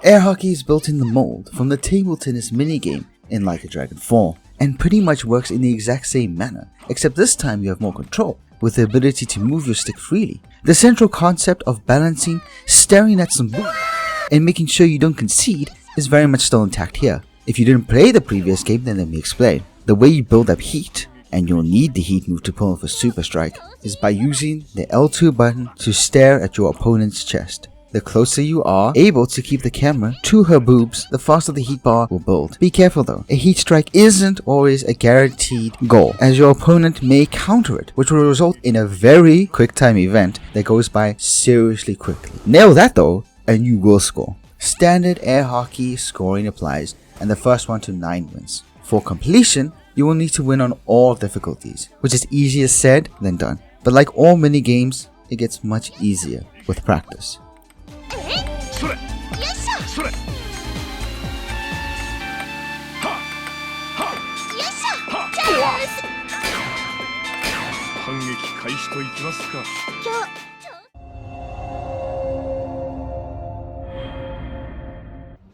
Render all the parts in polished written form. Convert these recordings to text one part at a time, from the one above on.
Air hockey is built in the mold from the table tennis minigame in Like a Dragon 4, and pretty much works in the exact same manner, except this time you have more control, with the ability to move your stick freely. The central concept of balancing, staring at some boom, and making sure you don't concede is very much still intact here. If you didn't play the previous game, then let me explain. The way you build up heat, and you'll need the heat move to pull off a super strike, is by using the L2 button to stare at your opponent's chest. The closer you are able to keep the camera to her boobs, the faster the heat bar will build. Be careful though, a heat strike isn't always a guaranteed goal, as your opponent may counter it, which will result in a very quick time event that goes by seriously quickly. Nail that though, and you will score. Standard air hockey scoring applies, and the first 1 to 9 wins. For completion, you will need to win on all difficulties, which is easier said than done. But like all mini games, it gets much easier with practice.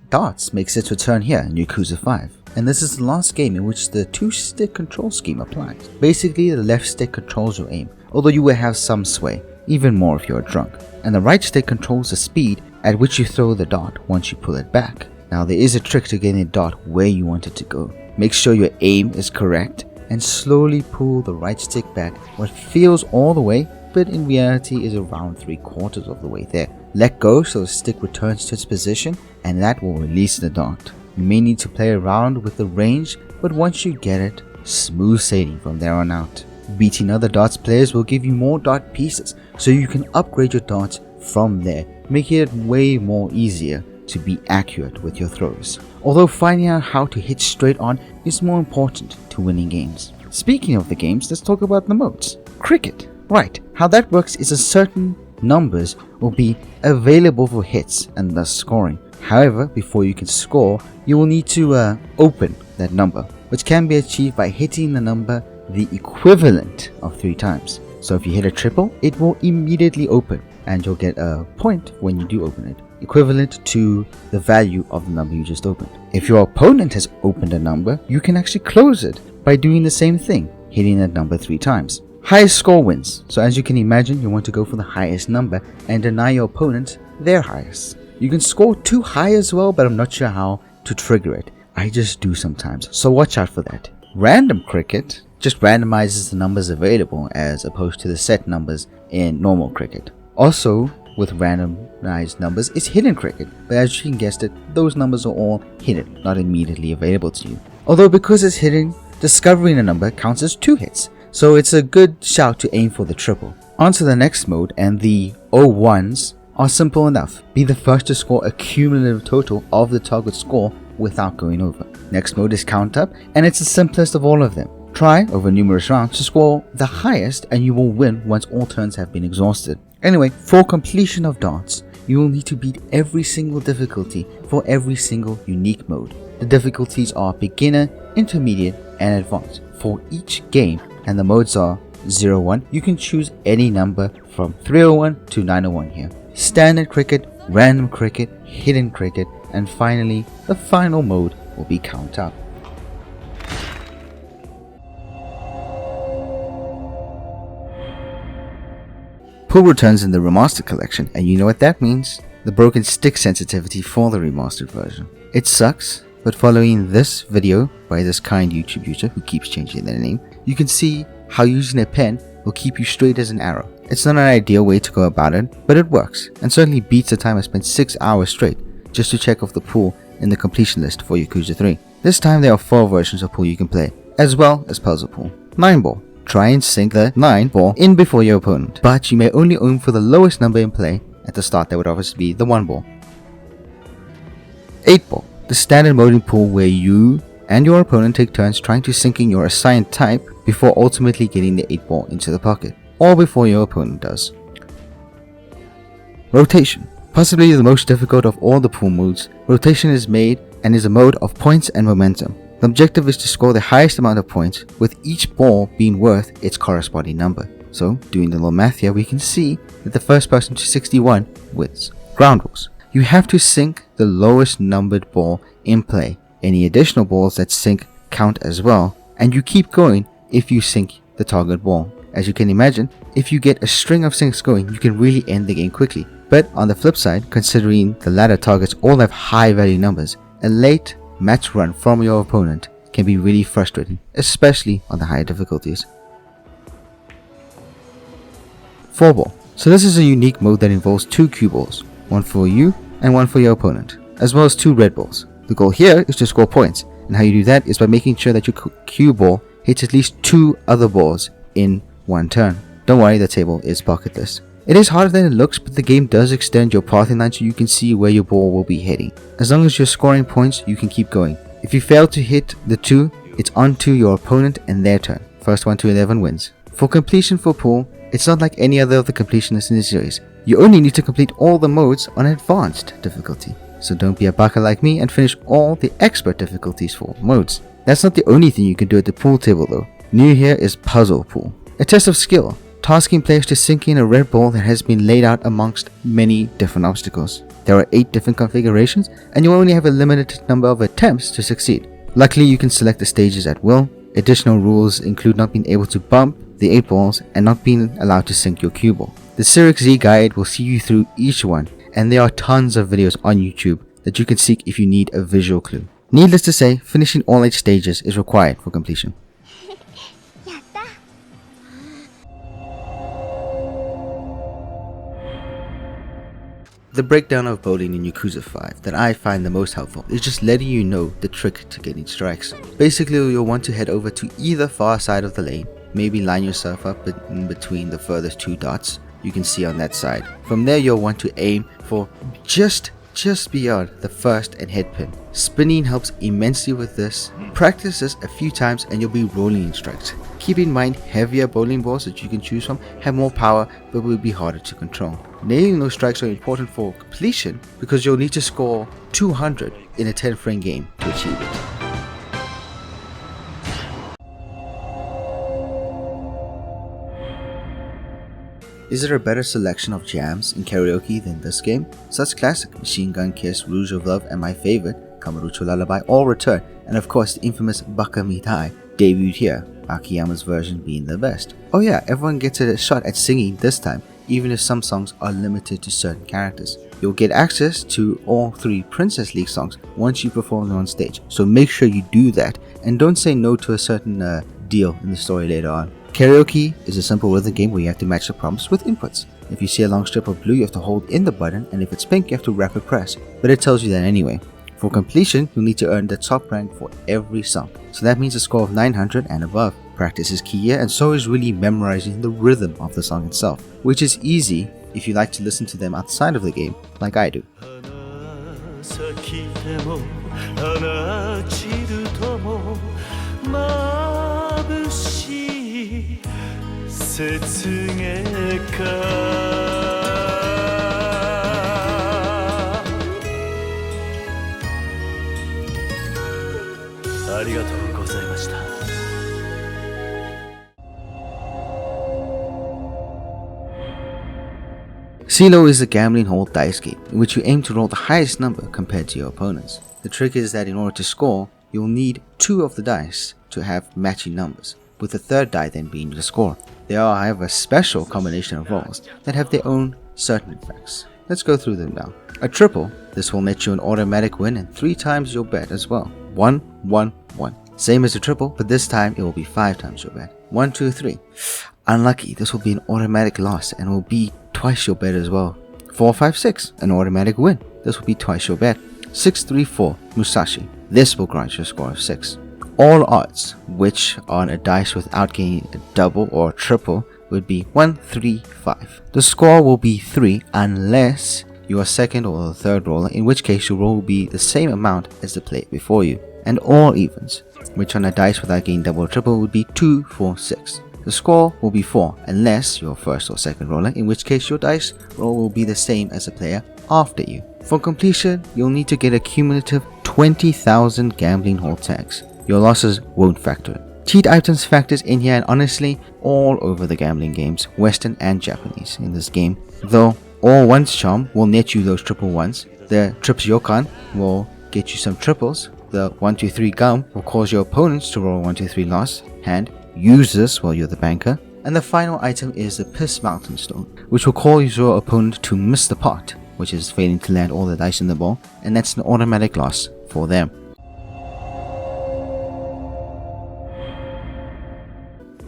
Darts makes its return here in Yakuza 5, and this is the last game in which the 2-stick control scheme applies. Basically, the left stick controls your aim, although you will have some sway, even more if you are drunk, and the right stick controls the speed at which you throw the dart once you pull it back. Now there is a trick to getting the dart where you want it to go. Make sure your aim is correct, and slowly pull the right stick back what feels all the way, but in reality is around 3/4 of the way there. Let go so the stick returns to its position, and that will release the dart. You may need to play around with the range, but once you get it, smooth sailing from there on out. Beating other darts players will give you more dart pieces, so you can upgrade your darts from there, making it way more easier to be accurate with your throws. Although finding out how to hit straight on is more important to winning games. Speaking of the games, let's talk about the modes. Cricket. Right, how that works is a certain numbers will be available for hits and thus scoring. However, before you can score, you will need to open that number, which can be achieved by hitting the number the equivalent of 3 times. So if you hit a triple, it will immediately open, and you'll get a point when you do open it, equivalent to the value of the number you just opened. If your opponent has opened a number, you can actually close it by doing the same thing, hitting that number 3 times. Highest score wins, so as you can imagine, you want to go for the highest number and deny your opponent their highest. You can score too high as well, but I'm not sure how to trigger it. I just do sometimes, so watch out for that. Random cricket just randomizes the numbers available as opposed to the set numbers in normal cricket. Also, with randomized numbers is hidden cricket, but as you can guess it, those numbers are all hidden, not immediately available to you. Although because it's hidden, discovering a number counts as 2 hits, so it's a good shout to aim for the triple. On to the next mode, and the 01s are simple enough. Be the first to score a cumulative total of the target score without going over. Next mode is count up, and it's the simplest of all of them. Try over numerous rounds to score the highest, and you will win once all turns have been exhausted. Anyway, for completion of darts, you will need to beat every single difficulty for every single unique mode. The difficulties are beginner, intermediate, and advanced for each game, and the modes are 01. You can choose any number from 301 to 901 here. Standard cricket, random cricket, hidden cricket, and finally, the final mode will be count up. Pool returns in the remastered collection, and you know what that means? The broken stick sensitivity for the remastered version. It sucks, but following this video by this kind YouTube user who keeps changing their name, you can see how using a pen will keep you straight as an arrow. It's not an ideal way to go about it, but it works, and certainly beats the time I spent 6 hours straight just to check off the pool in the completion list for Yakuza 3. This time there are 4 versions of pool you can play, as well as puzzle pool. 9 ball. Try and sink the 9 ball in before your opponent, but you may only aim for the lowest number in play. At the start that would obviously be the 1 ball. 8 ball. The standard mode in pool where you and your opponent take turns trying to sink in your assigned type before ultimately getting the 8 ball into the pocket, or before your opponent does. Rotation. Possibly the most difficult of all the pool modes, rotation is made and is a mode of points and momentum. The objective is to score the highest amount of points, with each ball being worth its corresponding number. So, doing the little math here, we can see that the first person to 61 wins. Ground rules. you have to sink the lowest numbered ball in play. Any additional balls that sink count as well, and you keep going if you sink the target ball. As you can imagine, if you get a string of sinks going, you can really end the game quickly. But on the flip side, considering the latter targets all have high value numbers, a late match run from your opponent can be really frustrating, especially on the higher difficulties. 4 ball. So this is a unique mode that involves 2 cue balls, one for you and one for your opponent, as well as 2 red balls. The goal here is to score points, and how you do that is by making sure that your cue ball hits at least 2 other balls in one turn. Don't worry, the table is pocket list. It is harder than it looks, but the game does extend your pathing line so you can see where your ball will be heading. As long as you're scoring points, you can keep going. If you fail to hit the 2, it's on to your opponent and their turn. First 1 to 11 wins. For completion for pool, it's not like any other of the completionists in the series. You only need to complete all the modes on advanced difficulty. So don't be a baka like me and finish all the expert difficulties for modes. That's not the only thing you can do at the pool table though. New here is puzzle pool. A test of skill, tasking players to sink in a red ball that has been laid out amongst many different obstacles. There are 8 different configurations and you only have a limited number of attempts to succeed. Luckily you can select the stages at will. Additional rules include not being able to bump the 8 balls and not being allowed to sink your cue ball. The Cyrix Z guide will see you through each one, and there are tons of videos on YouTube that you can seek if you need a visual clue. Needless to say, finishing all 8 stages is required for completion. The breakdown of bowling in Yakuza 5 that I find the most helpful is just letting you know the trick to getting strikes. Basically, you'll want to head over to either far side of the lane, maybe line yourself up in between the furthest 2 dots you can see on that side. From there you'll want to aim for just beyond the first and head pin. Spinning helps immensely with this. Practice this a few times and you'll be rolling in strikes. Keep in mind, heavier bowling balls that you can choose from have more power but will be harder to control. Nailing those strikes are important for completion because you'll need to score 200 in a 10 frame game to achieve it. Is there a better selection of jams in karaoke than this game? Such classic Machine Gun Kiss, Rouge of Love, and my favorite, Kamurocho Lullaby, all return, and of course the infamous Baka Mitai debuted here, Akiyama's version being the best. Oh yeah, everyone gets a shot at singing this time, even if some songs are limited to certain characters. You'll get access to all 3 Princess League songs once you perform them on stage, so make sure you do that, and don't say no to a certain deal in the story later on. Karaoke is a simple rhythm game where you have to match the prompts with inputs. If you see a long strip of blue, you have to hold in the button, and if it's pink, you have to rapid press, but it tells you that anyway. For completion, you'll need to earn the top rank for every song, so that means a score of 900 and above. Practice is key here, and so is really memorizing the rhythm of the song itself, which is easy if you like to listen to them outside of the game, like I do. Cee-Lo is a gambling hall dice game in which you aim to roll the highest number compared to your opponents. The trick is that in order to score, you'll need 2 of the dice to have matching numbers, with the 3rd die then being the score. There are, however, a special combination of rolls that have their own certain effects. Let's go through them now. A triple, this will net you an automatic win and 3 times your bet as well. 1, 1, 1. Same as a triple, but this time it will be 5 times your bet. 1, 2, 3. Unlucky, this will be an automatic loss and will be twice your bet as well. 4, 5, 6. An automatic win. This will be twice your bet. 6, 3, 4. Musashi. This will grant you a score of 6. All odds, which on a dice without getting a double or a triple, would be 1, 3, 5. The score will be 3 unless you are second or the 3rd roller, in which case your roll will be the same amount as the player before you. And all evens, which on a dice without getting double or triple would be 2, 4, 6. The score will be 4 unless you're first or second roller, in which case your dice roll will be the same as the player after you. For completion, you'll need to get a cumulative 20,000 gambling hall tags. Your losses won't factor in. Cheat items factors in here and honestly all over the gambling games, Western and Japanese in this game, though all ones charm will net you those triple ones, The Tripsyokan will get you some triples. The 1-2-3 gum will cause your opponents to roll 1-2-3 loss hand. Use this while you're the banker. And the final item is the Piss Mountain Stone, which will cause your opponent to miss the pot, which is failing to land all the dice in the ball, and that's an automatic loss for them.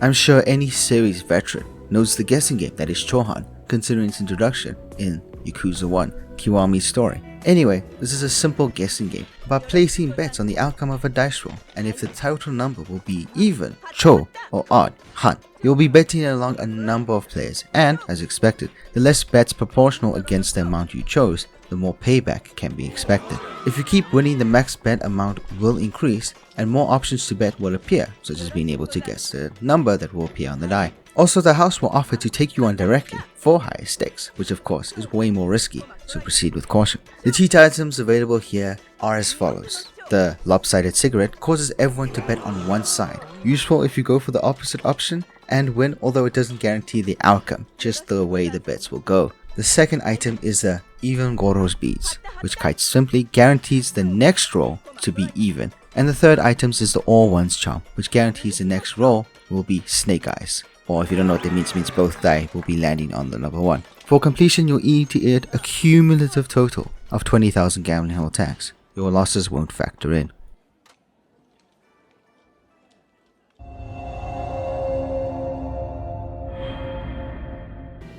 I'm sure any series veteran knows the guessing game that is Cho-Han, considering its introduction in Yakuza 1, Kiwami's story. Anyway, this is a simple guessing game about placing bets on the outcome of a dice roll, and if the total number will be even, Cho, or odd, Han. You'll be betting along a number of players, and, as expected, the less bets proportional against the amount you chose, the more payback can be expected. If you keep winning, the max bet amount will increase, and more options to bet will appear, such as being able to guess the number that will appear on the die. Also, the house will offer to take you on directly for higher stakes, which of course is way more risky, so proceed with caution. The cheat items available here are as follows. The lopsided cigarette causes everyone to bet on one side, useful if you go for the opposite option and win, although it doesn't guarantee the outcome, just the way the bets will go. The second item is the even Goro's beads, which quite simply guarantees the next roll to be even. And the third item is the all ones charm, which guarantees the next roll will be snake eyes. Or if you don't know what that means both die will be landing on the number 1. For completion, you'll need to add a cumulative total of 20,000 gambling hall tax. Your losses won't factor in.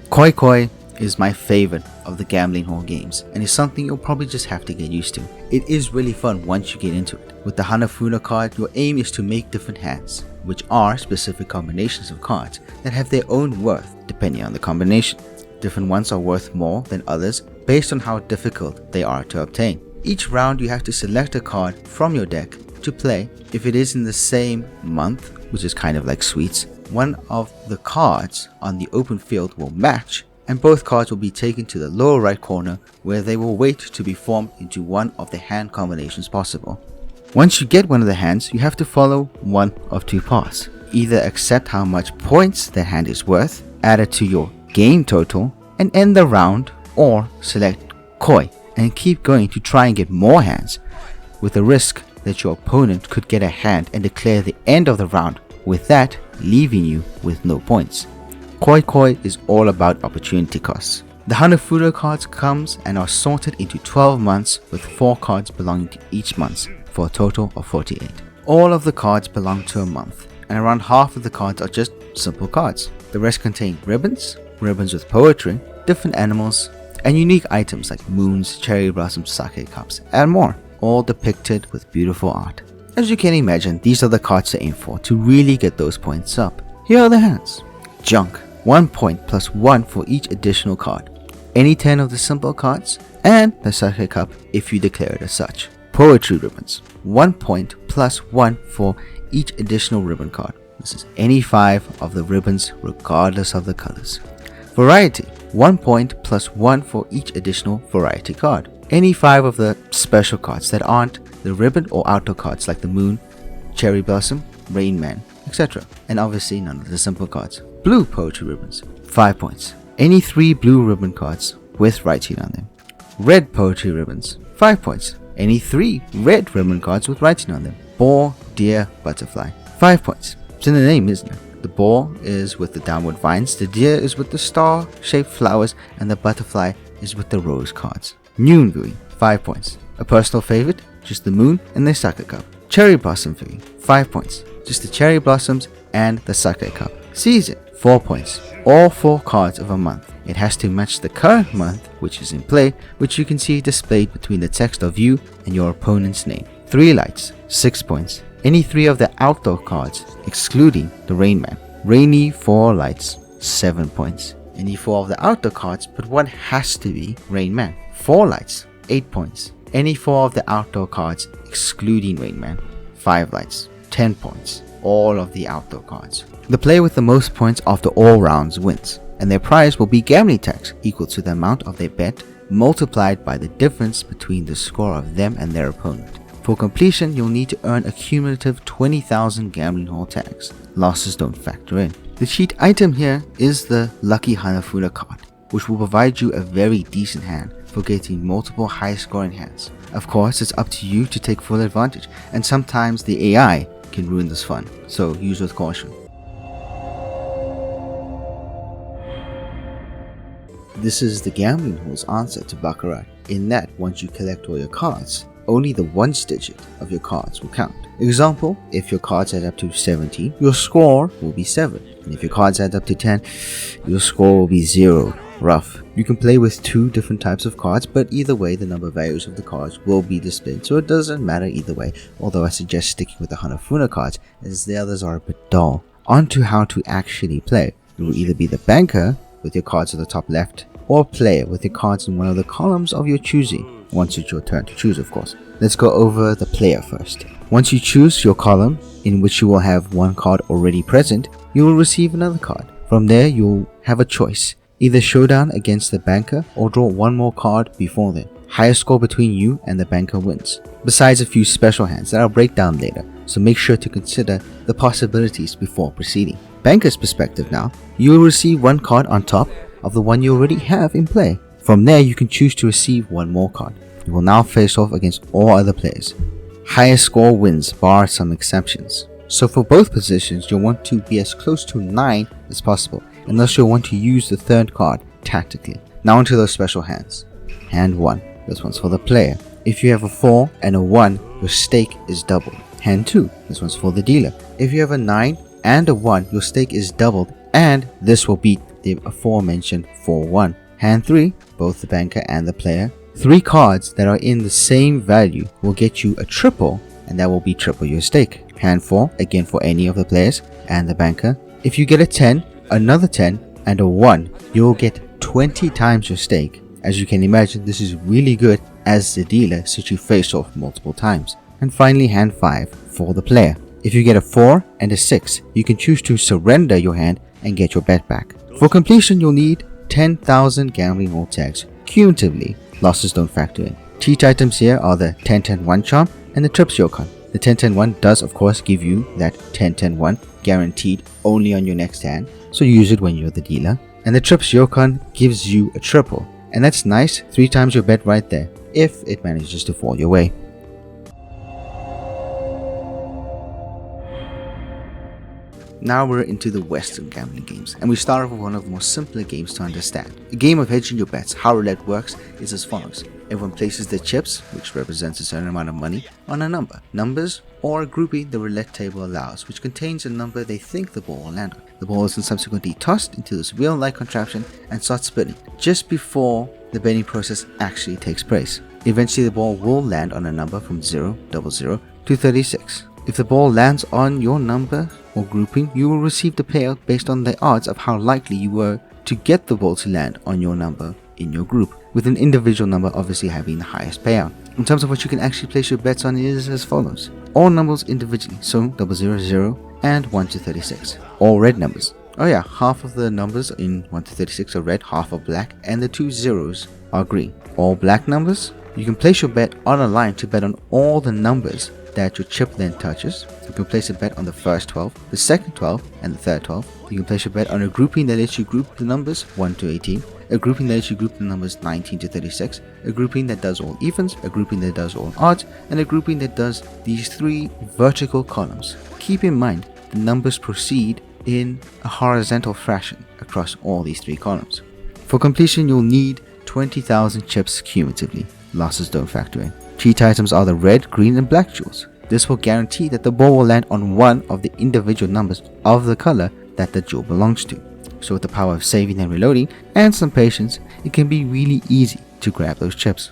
Koi Koi is my favorite of the gambling hall games and is something you'll probably just have to get used to. It is really fun once you get into it. With the Hanafuna card, your aim is to make different hands, which are specific combinations of cards that have their own worth depending on the combination. Different ones are worth more than others based on how difficult they are to obtain. Each round you have to select a card from your deck to play. If it is in the same month, which is kind of like sweets, one of the cards on the open field will match, and both cards will be taken to the lower right corner where they will wait to be formed into one of the hand combinations possible. Once you get one of the hands, you have to follow one of two paths. Either accept how much points the hand is worth, add it to your game total, and end the round, or select Koi and keep going to try and get more hands, with the risk that your opponent could get a hand and declare the end of the round, with that leaving you with no points. Koi Koi is all about opportunity costs. The Hanafuda cards comes and are sorted into 12 months with 4 cards belonging to each month for a total of 48. All of the cards belong to a month, and around half of the cards are just simple cards. The rest contain ribbons, ribbons with poetry, different animals, and unique items like moons, cherry blossoms, sake cups, and more, all depicted with beautiful art. As you can imagine, these are the cards to aim for to really get those points up. Here are the hands. Junk, 1 point plus 1 for each additional card. Any 10 of the simple cards, and the sake cup if you declare it as such. Poetry ribbons, 1 point plus 1 for each additional ribbon card. This is any 5 of the ribbons regardless of the colors. Variety, 1 point plus 1 for each additional variety card. Any 5 of the special cards that aren't the ribbon or outdoor cards like the moon, cherry blossom, rain man, etc. And obviously none of the simple cards. Blue poetry ribbons, 5 points. Any 3 blue ribbon cards with writing on them. Red poetry ribbons, 5 points. Any 3 red ribbon cards with writing on them. Boar, deer, butterfly, 5 points. It's in the name, isn't it? The boar is with the downward vines, the deer is with the star-shaped flowers, and the butterfly is with the rose cards. Noon viewing, 5 points. A personal favorite, just the moon and the sake cup. Cherry blossom viewing, 5 points. Just the cherry blossoms and the sake cup. Season, 4 points. All 4 cards of a month. It has to match the current month, which is in play, which you can see displayed between the text of you and your opponent's name. 3 lights, 6 points. Any 3 of the outdoor cards, excluding the Rain Man. Rainy 4 lights, 7 points. Any 4 of the outdoor cards, but one has to be Rain Man. 4 lights, 8 points. Any 4 of the outdoor cards, excluding Rain Man. 5 lights, 10 points. All of the outdoor cards. The player with the most points after all rounds wins, and their prize will be gambling tax equal to the amount of their bet multiplied by the difference between the score of them and their opponent. For completion, you'll need to earn a cumulative 20,000 gambling hall tax. Losses don't factor in. The cheat item here is the Lucky Hanafuna card, which will provide you a very decent hand for getting multiple high scoring hands. Of course, it's up to you to take full advantage, and sometimes the AI can ruin this fun, so use with caution. This is the gambling hall's answer to Baccarat, in that once you collect all your cards, only the ones digit of your cards will count. Example, if your cards add up to 17, your score will be 7. And if your cards add up to 10, your score will be 0. Rough. You can play with 2 different types of cards, but either way the number values of the cards will be displayed, so it doesn't matter either way, although I suggest sticking with the Hanafuna cards as the others are a bit dull. On to how to actually play. You will either be the banker with your cards at the top left, or player with your cards in one of the columns of your choosing, once it's your turn to choose of course. Let's go over the player first. Once you choose your column, in which you will have one card already present, you will receive another card. From there you'll have a choice, either showdown against the banker or draw one more card before them. Highest score between you and the banker wins, besides a few special hands that I'll break down later, so make sure to consider the possibilities before proceeding. Banker's perspective now, you will receive one card on top of the one you already have in play. From there you can choose to receive one more card. You will now face off against all other players. Highest score wins, bar some exceptions. So for both positions you'll want to be as close to 9 as possible, unless you'll want to use the third card tactically. Now onto those special hands. Hand 1, this one's for the player. If you have a 4 and a 1, your stake is doubled. Hand 2, this one's for the dealer. If you have a 9 and a 1, your stake is doubled, and this will beat the aforementioned 4-1. Hand 3, both the banker and the player. 3 cards that are in the same value will get you a triple, and that will be triple your stake. Hand 4, again for any of the players and the banker. If you get a 10, another 10, and a 1, you will get 20 times your stake. As you can imagine, this is really good as the dealer since you face off multiple times. And finally hand 5 for the player. If you get a 4 and a 6, you can choose to surrender your hand and get your bet back. For completion you'll need 10,000 gambling hall tags. Cumulatively, losses don't factor in. Cheat items here are the 10-10-1 charm and the trips Yokon. The 10-10-1 does of course give you that 10-10-1 guaranteed only on your next hand, so use it when you're the dealer. And the trips Yokon gives you a triple, and that's nice, 3 times your bet right there, if it manages to fall your way. Now we're into the Western gambling games, and we start off with one of the more simpler games to understand. A game of hedging your bets. How roulette works is as follows. Everyone places their chips, which represents a certain amount of money, on a number, numbers, or a grouping the roulette table allows, which contains a number they think the ball will land on. The ball is then subsequently tossed into this wheel-like contraption and starts spinning, just before the betting process actually takes place. Eventually the ball will land on a number from 000 to 36. If the ball lands on your number or grouping, you will receive the payout based on the odds of how likely you were to get the ball to land on your number in your group, with an individual number obviously having the highest payout. In terms of what you can actually place your bets on, it is as follows. All numbers individually, so 000 and 1 to 36. All red numbers. Oh yeah, half of the numbers in 1 to 36 are red, half are black, and the 2 zeros are green. All black numbers. You can place your bet on a line to bet on all the numbers that your chip then touches. You can place a bet on the first 12, the second 12, and the third 12. You can place your bet on a grouping that lets you group the numbers 1 to 18, a grouping that lets you group the numbers 19 to 36, a grouping that does all evens, a grouping that does all odds, and a grouping that does these 3 vertical columns. Keep in mind, the numbers proceed in a horizontal fashion across all these 3 columns. For completion, you'll need 20,000 chips cumulatively. Losses don't factor in. Cheat items are the red, green, and black jewels. This will guarantee that the ball will land on one of the individual numbers of the color that the jewel belongs to. So with the power of saving and reloading and some patience, it can be really easy to grab those chips.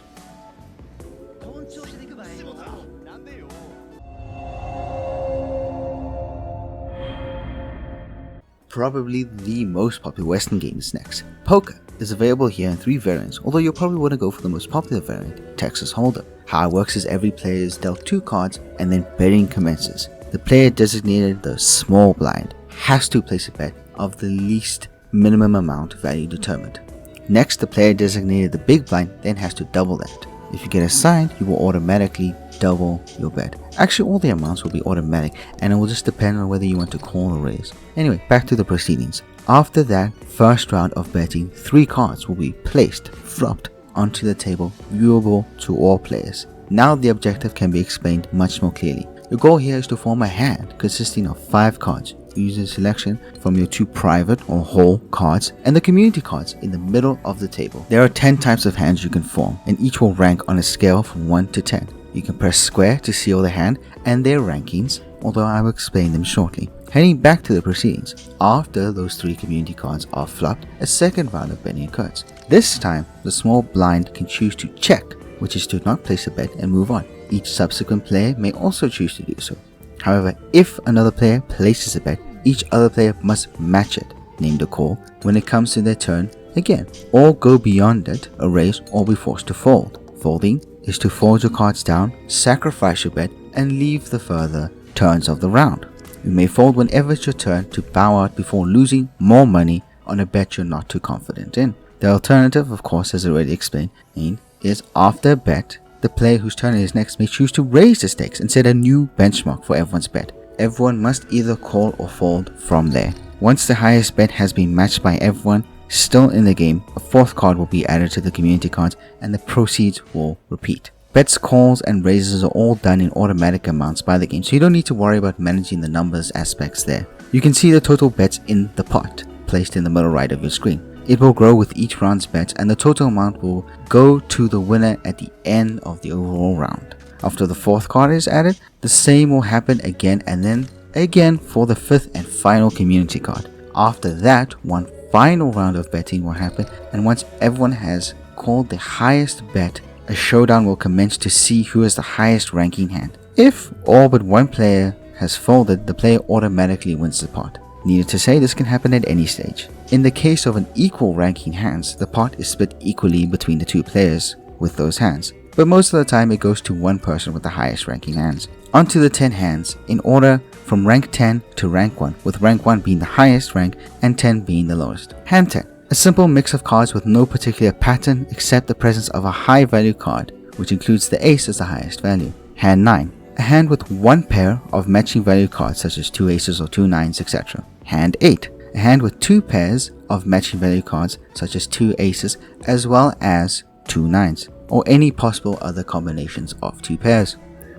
Probably the most popular Western game is next. Poker is available here in 3 variants, although you'll probably want to go for the most popular variant, Texas Hold'em. How it works is every player is dealt 2 cards and then betting commences. The player designated the small blind has to place a bet of the least minimum amount value determined. Next, the player designated the big blind then has to double that. If you get assigned, you will automatically double your bet. Actually, all the amounts will be automatic and it will just depend on whether you want to call or raise. Anyway, back to the proceedings. After that first round of betting, 3 cards will be placed, flopped, onto the table, viewable to all players. Now the objective can be explained much more clearly. Your goal here is to form a hand consisting of 5 cards. Use a selection from your 2 private or whole cards and the community cards in the middle of the table. There are 10 types of hands you can form, and each will rank on a scale from 1 to 10. You can press square to seal the hand and their rankings, although I will explain them shortly. Heading back to the proceedings, after those 3 community cards are flopped, a second round of betting occurs. This time, the small blind can choose to check, which is to not place a bet and move on. Each subsequent player may also choose to do so. However, if another player places a bet, each other player must match it, named a call, when it comes to their turn again, or go beyond it, a raise, or be forced to fold. Folding is to fold your cards down, sacrifice your bet, and leave the further turns of the round. You may fold whenever it's your turn to bow out before losing more money on a bet you're not too confident in. The alternative, of course, as already explained, is after a bet, the player whose turn it is next may choose to raise the stakes and set a new benchmark for everyone's bet. Everyone must either call or fold from there. Once the highest bet has been matched by everyone still in the game, a 4th card will be added to the community cards and the proceeds will repeat. Bets, calls, and raises are all done in automatic amounts by the game, so you don't need to worry about managing the numbers aspects there. You can see the total bets in the pot, placed in the middle right of your screen. It will grow with each round's bets, and the total amount will go to the winner at the end of the overall round. After the 4th card is added, the same will happen again and then again for the 5th and final community card. After that, one final round of betting will happen, and once everyone has called the highest bet, a showdown will commence to see who has the highest ranking hand. If all but one player has folded, the player automatically wins the pot. Needless to say, this can happen at any stage. In the case of an equal ranking hands, the pot is split equally between the 2 players with those hands, but most of the time it goes to one person with the highest ranking hands. Onto the 10 hands, in order from rank 10 to rank 1, with rank 1 being the highest rank and 10 being the lowest. Hand 10, a simple mix of cards with no particular pattern except the presence of a high value card, which includes the ace as the highest value. Hand 9, a hand with 1 pair of matching value cards such as 2 aces or 2 nines, etc. Hand 8, a hand with 2 pairs of matching value cards such as 2 aces as well as 2 nines, or any possible other combinations of 2 pairs.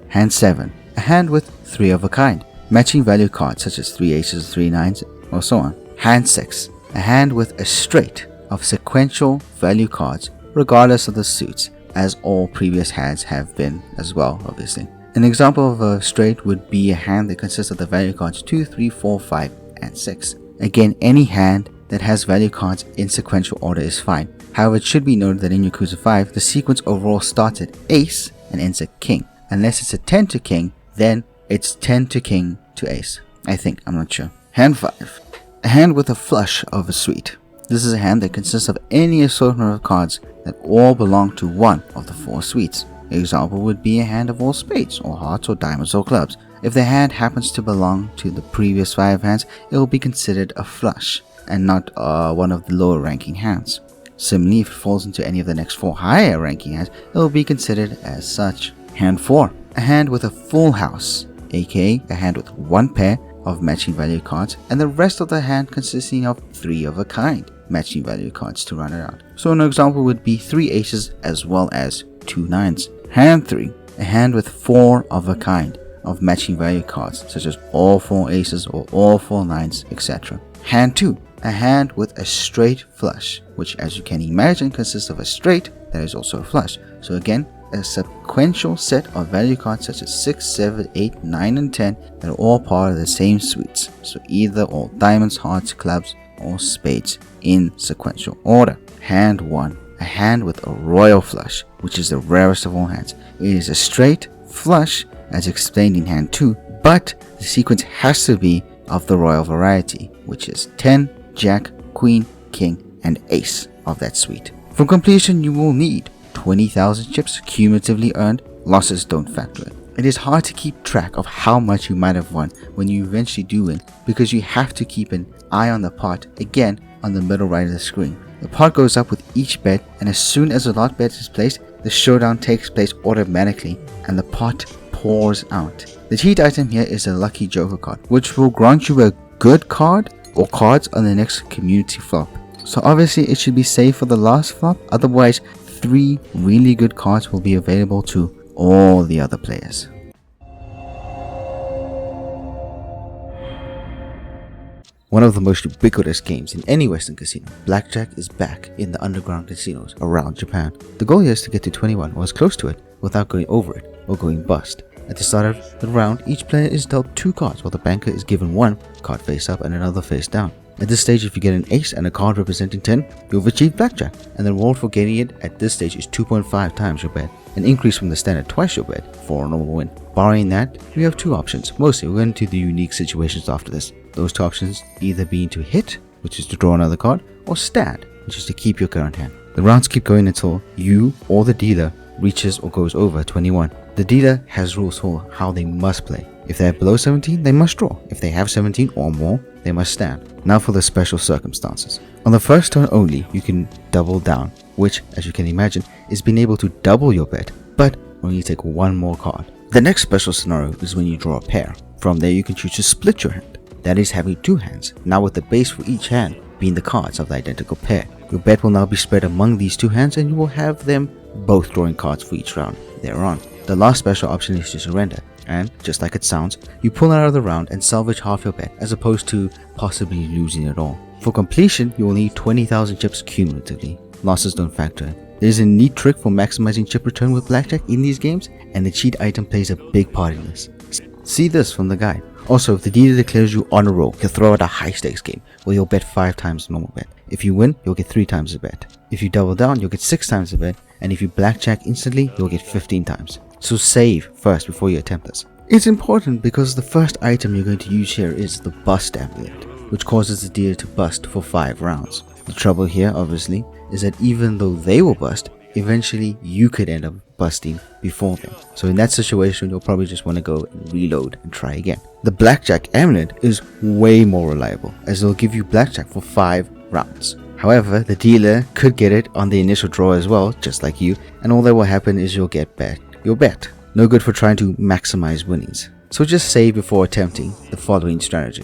Hand 7, a hand with 3 of a kind, matching value cards such as 3 aces or 3 nines, or so on. Hand 6, a hand with a straight of sequential value cards regardless of the suits, as all previous hands have been as well, obviously. An example of a straight would be a hand that consists of the value cards 2, 3, 4, 5, and 6. Again, any hand that has value cards in sequential order is fine. However, it should be noted that in Yakuza 5, the sequence overall starts at ace and ends at king. Unless it's a 10 to king, then it's 10 to king to ace. I think, I'm not sure. Hand 5. A hand with a flush of a suite. This is a hand that consists of any assortment of cards that all belong to one of the 4 suites. An example would be a hand of all spades, or hearts, or diamonds, or clubs. If the hand happens to belong to the previous 5 hands, it will be considered a flush, and not one of the lower ranking hands. Similarly, if it falls into any of the next 4 higher ranking hands, it will be considered as such. Hand 4. A hand with a full house, aka a hand with 1 pair of matching value cards, and the rest of the hand consisting of 3 of a kind matching value cards to run it out. So an example would be 3 aces as well as 2 nines. Hand 3. A hand with 4 of a kind of matching value cards, such as all 4 aces or all 4 nines, etc. Hand 2. A hand with a straight flush, which as you can imagine consists of a straight that is also a flush. So again, a sequential set of value cards such as 6, 7, 8, 9, and 10 that are all part of the same suites. So either all diamonds, hearts, clubs, or spades in sequential order. Hand 1. A hand with a royal flush, which is the rarest of all hands. It is a straight flush as explained in hand 2, but the sequence has to be of the royal variety, which is 10, jack, queen, king, and ace of that suite. For completion, you will need 20,000 chips cumulatively earned. Losses don't factor in. It is hard to keep track of how much you might have won when you eventually do win, because you have to keep an eye on the pot, again on the middle right of the screen. The pot goes up with each bet, and as soon as the lot bet is placed, the showdown takes place automatically and the pot pours out. The cheat item here is a lucky joker card, which will grant you a good card or cards on the next community flop. So obviously it should be safe for the last flop, otherwise 3 really good cards will be available to all the other players. One of the most ubiquitous games in any Western casino, Blackjack is back in the underground casinos around Japan. The goal here is to get to 21 or as close to it without going over it or going bust. At the start of the round, each player is dealt 2 cards while the banker is given 1 card face up and another face down. At this stage, if you get an ace and a card representing 10, you've achieved Blackjack, and the reward for getting it at this stage is 2.5 times your bet, an increase from the standard twice your bet for a normal win. Barring that, we have 2 options. Mostly, we'll get into the unique situations after this. Those 2 options either being to hit, which is to draw another card, or stand, which is to keep your current hand. The rounds keep going until you or the dealer reaches or goes over 21. The dealer has rules for how they must play. If they are below 17, they must draw. If they have 17 or more, they must stand. Now for the special circumstances. On the first turn only, you can double down, which, as you can imagine, is being able to double your bet, but only take 1 more card. The next special scenario is when you draw a pair. From there, you can choose to split your hand. That is having 2 hands, now with the base for each hand being the cards of the identical pair. Your bet will now be spread among these 2 hands and you will have them both drawing cards for each round thereon. The last special option is to surrender, and just like it sounds, you pull out of the round and salvage half your bet as opposed to possibly losing it all. For completion, you will need 20,000 chips cumulatively. Losses don't factor in. There is a neat trick for maximizing chip return with Blackjack in these games, and the cheat item plays a big part in this. See this from the guide. Also, if the dealer declares you on a roll, he'll throw out a high stakes game where you'll bet 5 times the normal bet. If you win, you'll get 3 times the bet. If you double down, you'll get 6 times the bet, and if you blackjack instantly, you'll get 15 times. So save first before you attempt this. It's important because the first item you're going to use here is the bust amulet, which causes the dealer to bust for 5 rounds. The trouble here, obviously, is that even though they will bust, eventually you could end up busting before them. So in that situation, you'll probably just want to go and reload and try again. The Blackjack amulet is way more reliable, as it'll give you Blackjack for 5 rounds. However, the dealer could get it on the initial draw as well, just like you, and all that will happen is you'll get your bet. No good for trying to maximize winnings. So just save before attempting the following strategy.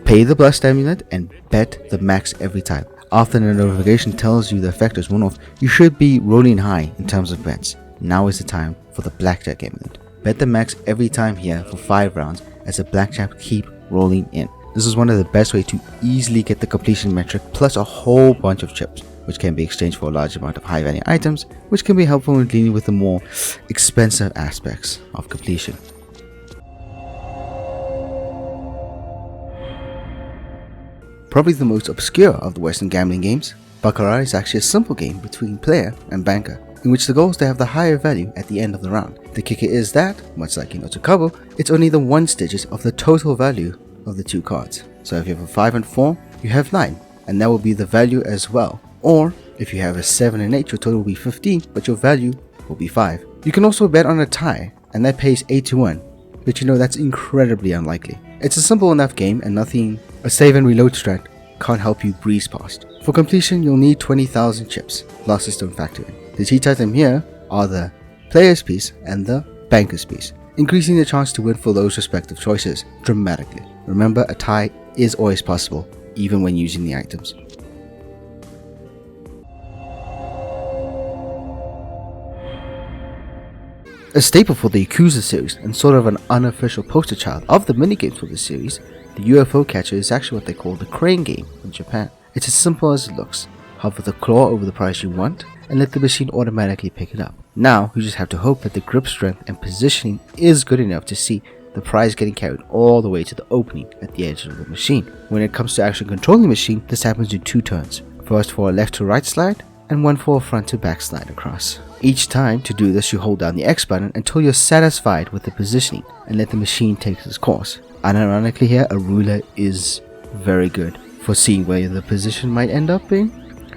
Pay the bust amulet and bet the max every time. After the notification tells you the effect is worn off, you should be rolling high in terms of bets. Now is the time for the Blackjack amulet. Bet the max every time here for 5 rounds as the Blackjack keep rolling in. This is one of the best ways to easily get the completion metric plus a whole bunch of chips, which can be exchanged for a large amount of high value items, which can be helpful in dealing with the more expensive aspects of completion. Probably the most obscure of the Western gambling games, Baccarat is actually a simple game between player and banker, in which the goal is to have the higher value at the end of the round. The kicker is that, much like in Oicho-Kabu, it's only the 1 digit of the total value of the 2 cards. So if you have a 5 and 4, you have 9, and that will be the value as well. Or, if you have a 7 and 8, your total will be 15, but your value will be 5. You can also bet on a tie, and that pays 8 to 1, but you know that's incredibly unlikely. It's a simple enough game, and a save and reload strat can't help you breeze past. For completion, you'll need 20,000 chips. Losses don't factor in. The cheat item here are the player's piece and the banker's piece, increasing the chance to win for those respective choices dramatically. Remember, a tie is always possible, even when using the items. A staple for the Yakuza series, and sort of an unofficial poster child of the minigames for this series, the UFO Catcher is actually what they call the crane game in Japan. It's as simple as it looks. Hover the claw over the prize you want, and let the machine automatically pick it up. Now, you just have to hope that the grip strength and positioning is good enough to see the prize getting carried all the way to the opening at the edge of the machine. When it comes to actually controlling the machine, this happens in 2 turns. First for a left to right slide, and one for a front to back slide across. Each time to do this, you hold down the X button until you're satisfied with the positioning and let the machine take its course. Unironically here, a roulette is very good for seeing where the position might end up being.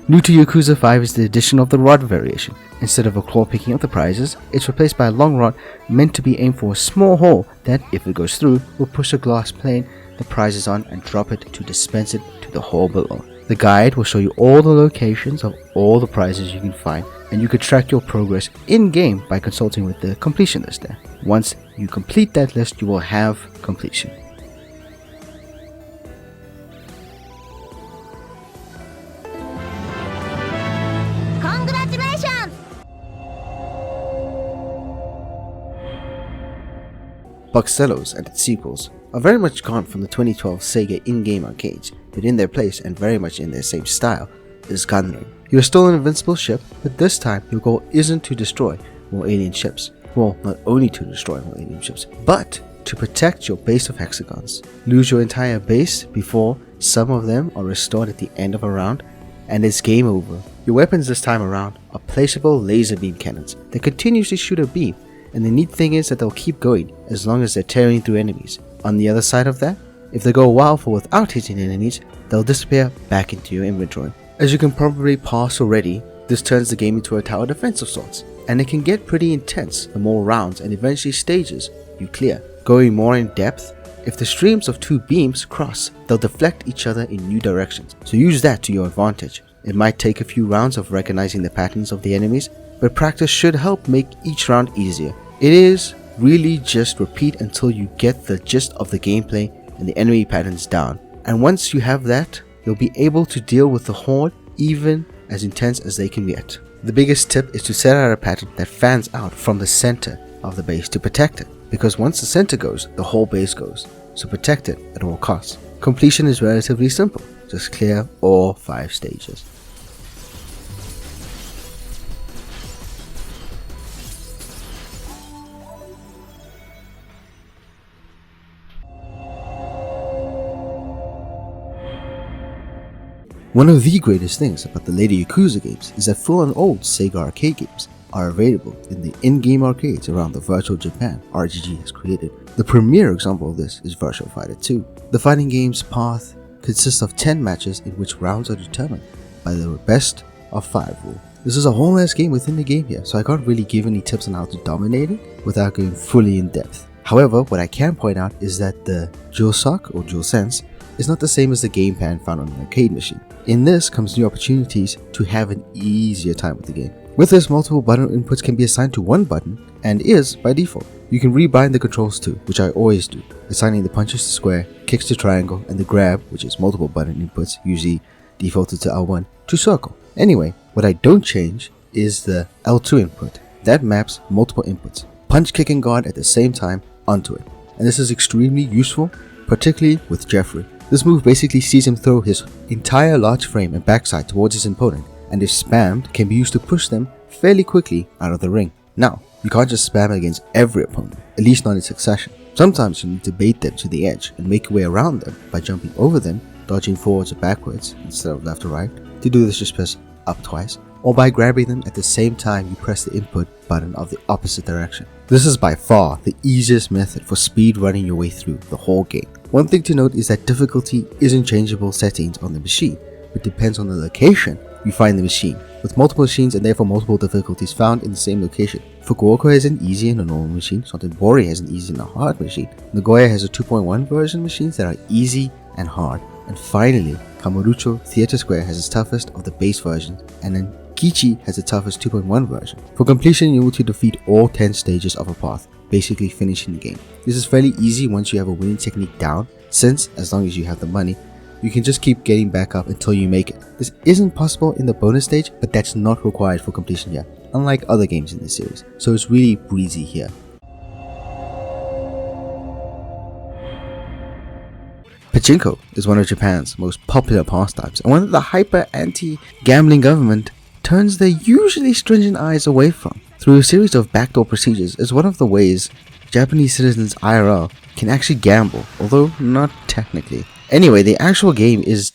New to Yakuza 5 is the addition of the rod variation. Instead of a claw picking up the prizes, it's replaced by a long rod meant to be aimed for a small hole that, if it goes through, will push a glass plane the prizes on and drop it to dispense it to the hole below. The guide will show you all the locations of all the prizes you can find, and you can track your progress in-game by consulting with the completion list there. Once you complete that list, you will have completion. Congratulations! Buxellos and its sequels are very much gone from the 2012 Sega in-game arcades, but in their place and very much in their same style is Gunrhein. You are still an invincible ship, but this time your goal isn't to destroy more alien ships. Well, not only to destroy more alien ships, but to protect your base of hexagons. Lose your entire base before some of them are restored at the end of a round, and it's game over. Your weapons this time around are placeable laser beam cannons that continuously shoot a beam, and the neat thing is that they'll keep going as long as they're tearing through enemies. On the other side of that, if they go a while for without hitting enemies, they'll disappear back into your inventory. As you can probably pass already, this turns the game into a tower defense of sorts, and it can get pretty intense the more rounds and eventually stages you clear. Going more in depth, if the streams of two beams cross, they'll deflect each other in new directions, so use that to your advantage. It might take a few rounds of recognizing the patterns of the enemies, but practice should help make each round easier. It is really just repeat until you get the gist of the gameplay and the enemy patterns down, and once you have that, you'll be able to deal with the horde even as intense as they can get. The biggest tip is to set out a pattern that fans out from the center of the base to protect it, because once the center goes, the whole base goes, so protect it at all costs. Completion is relatively simple, just clear all 5 stages. One of the greatest things about the later Yakuza games is that full and old Sega arcade games are available in the in-game arcades around the virtual Japan RGG has created. The premier example of this is Virtua Fighter 2. The fighting game's path consists of 10 matches in which rounds are determined by the best of 5 rule. This is a whole ass game within the game here, so I can't really give any tips on how to dominate it without going fully in depth. However, what I can point out is that the DualShock or DualSense is not the same as the gamepad found on an arcade machine. In this comes new opportunities to have an easier time with the game. With this, multiple button inputs can be assigned to one button and is by default. You can rebind the controls too, which I always do, assigning the punches to square, kicks to triangle, and the grab, which is multiple button inputs, usually defaulted to L1, to circle. Anyway, what I don't change is the L2 input. That maps multiple inputs, punch, kick, and guard at the same time onto it. And this is extremely useful, particularly with Jeffrey. This move basically sees him throw his entire large frame and backside towards his opponent, and if spammed, can be used to push them fairly quickly out of the ring. Now, you can't just spam it against every opponent, at least not in succession. Sometimes you need to bait them to the edge and make your way around them by jumping over them, dodging forwards or backwards instead of left or right. To do this, just press up twice, or by grabbing them at the same time you press the input button of the opposite direction. This is by far the easiest method for speed running your way through the whole game. One thing to note is that difficulty isn't changeable settings on the machine, but depends on the location you find the machine, with multiple machines and therefore multiple difficulties found in the same location. Fukuoka has an easy and a normal machine, Sotenbori has an easy and a hard machine, Nagoya has a 2.1 version machines that are easy and hard, and finally, Kamurocho Theater Square has its toughest of the base versions, and then Kichi has the toughest 2.1 version. For completion, you need to defeat all 10 stages of a path, basically finishing the game. This is fairly easy once you have a winning technique down, since, as long as you have the money, you can just keep getting back up until you make it. This isn't possible in the bonus stage, but that's not required for completion here, unlike other games in this series, so it's really breezy here. Pachinko is one of Japan's most popular pastimes, and one that the hyper anti-gambling government turns their usually stringent eyes away from. Through a series of backdoor procedures is one of the ways Japanese citizens IRL can actually gamble, although not technically. Anyway, the actual game is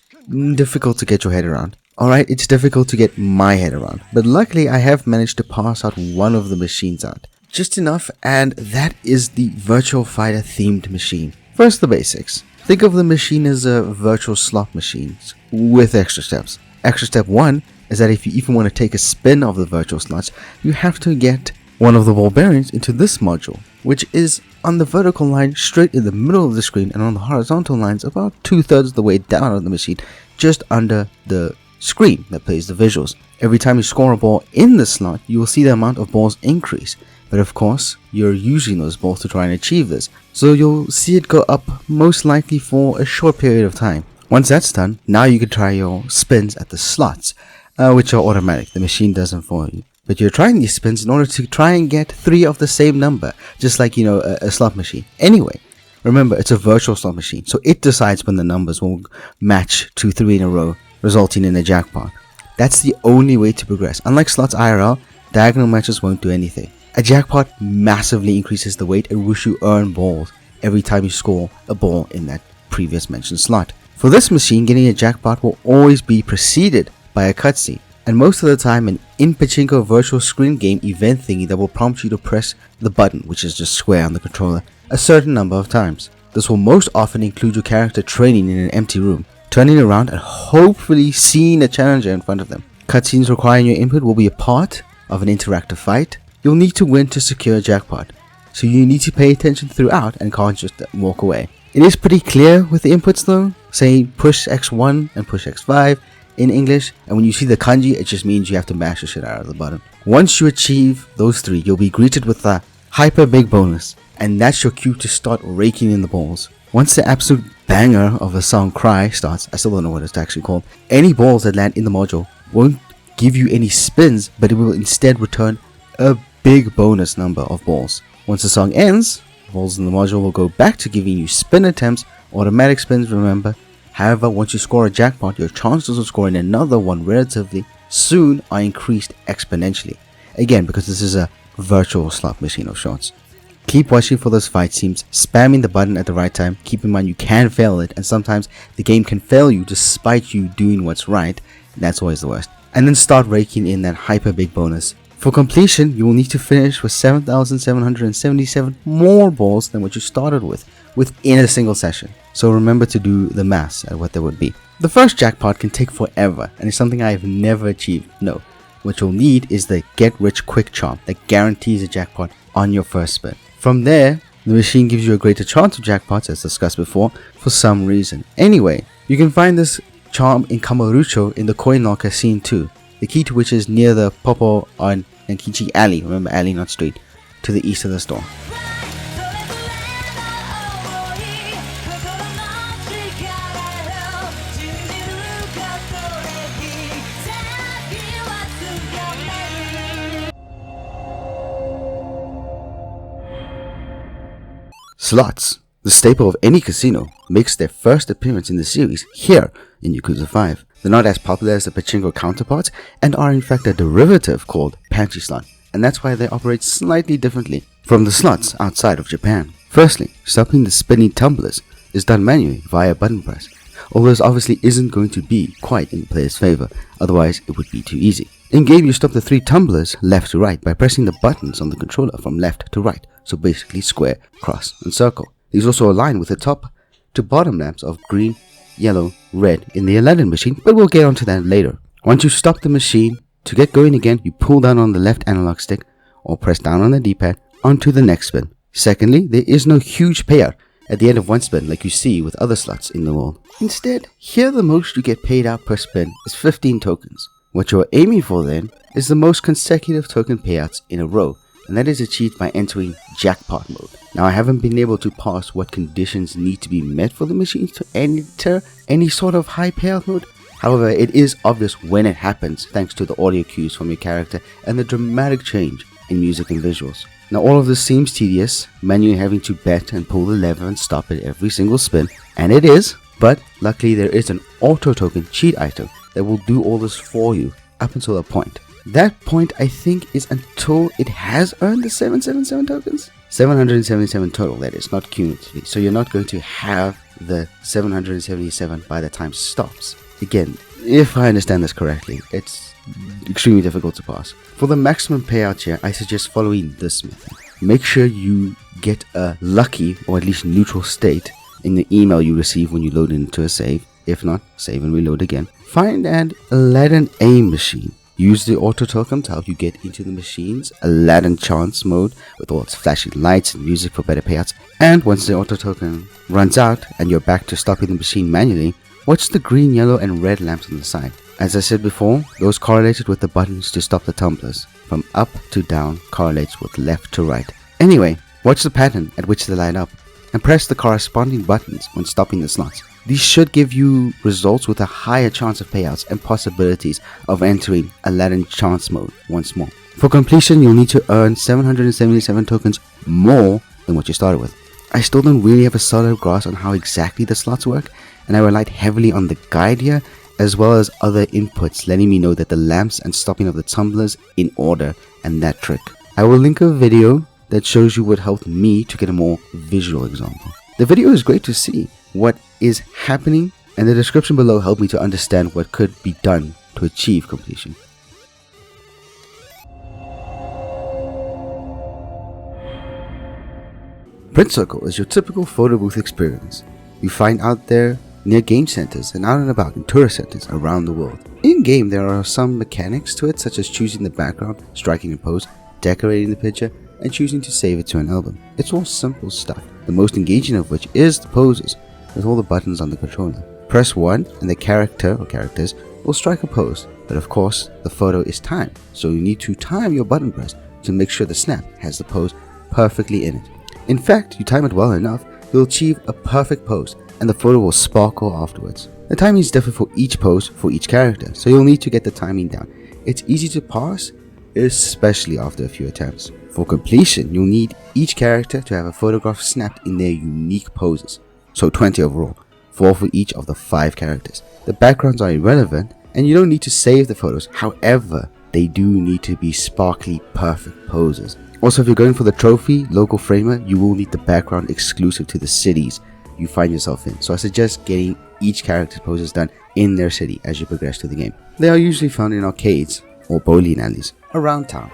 difficult to get your head around. Alright, it's difficult to get my head around, but luckily I have managed to pass out one of the machines out. Just enough, and that is the Virtua Fighter themed machine. First, the basics. Think of the machine as a virtual slot machine with extra steps. Extra step 1 is that if you even want to take a spin of the virtual slots, you have to get one of the ball bearings into this module, which is on the vertical line straight in the middle of the screen and on the horizontal lines about 2/3 of the way down on the machine, just under the screen that plays the visuals. Every time you score a ball in the slot, you will see the amount of balls increase. But of course, you're using those balls to try and achieve this, so you'll see it go up most likely for a short period of time. Once that's done, now you can try your spins at the slots, which are automatic. The machine does them for you. but you're trying these spins in order to try and get 3 of the same number, just like, a slot machine. Anyway, remember, it's a virtual slot machine, so it decides when the numbers will match to 3 in a row, resulting in a jackpot. That's the only way to progress. Unlike slots IRL, diagonal matches won't do anything. A jackpot massively increases the weight at which you earn balls every time you score a ball in that previous mentioned slot. For this machine, getting a jackpot will always be preceded by a cutscene, and most of the time an in Pachinko virtual screen game event thingy that will prompt you to press the button, which is just square on the controller, a certain number of times. This will most often include your character training in an empty room, turning around and hopefully seeing a challenger in front of them. Cutscenes requiring your input will be a part of an interactive fight. You'll need to win to secure a jackpot, so you need to pay attention throughout and can't just walk away. It is pretty clear with the inputs though, say push X1 and push X5 in English, and when you see the kanji, it just means you have to mash the shit out of the button. Once you achieve those 3, you'll be greeted with a hyper big bonus, and that's your cue to start raking in the balls. Once the absolute banger of a song Cry starts, I still don't know what it's actually called, any balls that land in the module won't give you any spins, but it will instead return a big bonus number of balls. Once the song ends, balls in the module will go back to giving you spin attempts, automatic spins, remember. However, once you score a jackpot, your chances of scoring another one relatively soon are increased exponentially. Again, because this is a virtual slot machine of sorts. Keep watching for those fight scenes, spamming the button at the right time. Keep in mind you can fail it, and sometimes the game can fail you despite you doing what's right. That's always the worst. And then start raking in that hyper big bonus. For completion, you will need to finish with 7,777 more balls than what you started with within a single session. So remember to do the maths at what that would be. The first jackpot can take forever and is something I have never achieved. No, what you'll need is the get rich quick charm that guarantees a jackpot on your first spin. From there, the machine gives you a greater chance of jackpots as discussed before for some reason. Anyway, you can find this charm in Kamurocho in the coin locker scene 2. The key to which is near the Popo on Nankichi Alley, remember alley not street, to the east of the store. Slots, the staple of any casino, makes their first appearance in the series here in Yakuza 5. They're not as popular as the Pachinko counterparts and are in fact a derivative called Pantry Slot, and that's why they operate slightly differently from the slots outside of Japan. Firstly, stopping the spinning tumblers is done manually via button press, although this obviously isn't going to be quite in the player's favor, otherwise it would be too easy. In game, you stop the 3 tumblers left to right by pressing the buttons on the controller from left to right, so basically square, cross, and circle. These also align with the top to bottom lamps of green, yellow, red in the Aladdin machine, but we'll get onto that later. Once you stop the machine, to get going again, you pull down on the left analog stick or press down on the D-pad onto the next spin. Secondly, there is no huge payout at the end of one spin like you see with other slots in the world. Instead, here the most you get paid out per spin is 15 tokens. What you're aiming for then is the most consecutive token payouts in a row, and that is achieved by entering jackpot mode. Now, I haven't been able to parse what conditions need to be met for the machines to enter any sort of high payout mode. However, it is obvious when it happens thanks to the audio cues from your character and the dramatic change in music and visuals. Now, all of this seems tedious, manually having to bet and pull the lever and stop at every single spin, and it is, but luckily there is an auto token cheat item that will do all this for you up until a point. That point, I think, is until it has earned the 777 tokens. 777 total, that is, not cumulatively. So you're not going to have the 777 by the time stops. Again, if I understand this correctly, it's extremely difficult to pass. For the maximum payout here, I suggest following this method. Make sure you get a lucky or at least neutral state in the email you receive when you load into a save. If not, save and reload again. Find an Aladdin aim machine. Use the auto token to help you get into the machine's Aladdin chance mode with all its flashing lights and music for better payouts. And once the auto token runs out and you're back to stopping the machine manually, watch the green, yellow and red lamps on the side. As I said before, those correlated with the buttons to stop the tumblers. From up to down correlates with left to right. Anyway, watch the pattern at which they light up and press the corresponding buttons when stopping the slots. These should give you results with a higher chance of payouts and possibilities of entering Aladdin chance mode once more. For completion, you'll need to earn 777 tokens more than what you started with. I still don't really have a solid grasp on how exactly the slots work, and I relied heavily on the guide here, as well as other inputs letting me know that the lamps and stopping of the tumblers in order and that trick. I will link a video that shows you what helped me to get a more visual example. The video is great to see what is happening, and the description below helped me to understand what could be done to achieve completion. Print Circle is your typical photo booth experience you find out there near game centers and out and about in tourist centers around the world. In game, there are some mechanics to it, such as choosing the background, striking a pose, decorating the picture, and choosing to save it to an album. It's all simple stuff, the most engaging of which is the poses, with all the buttons on the controller. Press 1 and the character or characters will strike a pose, but of course the photo is timed, so you need to time your button press to make sure the snap has the pose perfectly in it. In fact, you time it well enough, you'll achieve a perfect pose and the photo will sparkle afterwards. The timing is different for each pose for each character, so you'll need to get the timing down. It's easy to pass, especially after a few attempts. For completion, you'll need each character to have a photograph snapped in their unique poses, so 20 overall, 4 for each of the 5 characters. The backgrounds are irrelevant and you don't need to save the photos, however, they do need to be sparkly perfect poses. Also, if you're going for the trophy local framer, you will need the background exclusive to the cities you find yourself in, so I suggest getting each character's poses done in their city as you progress through the game. They are usually found in arcades or bowling alleys around town.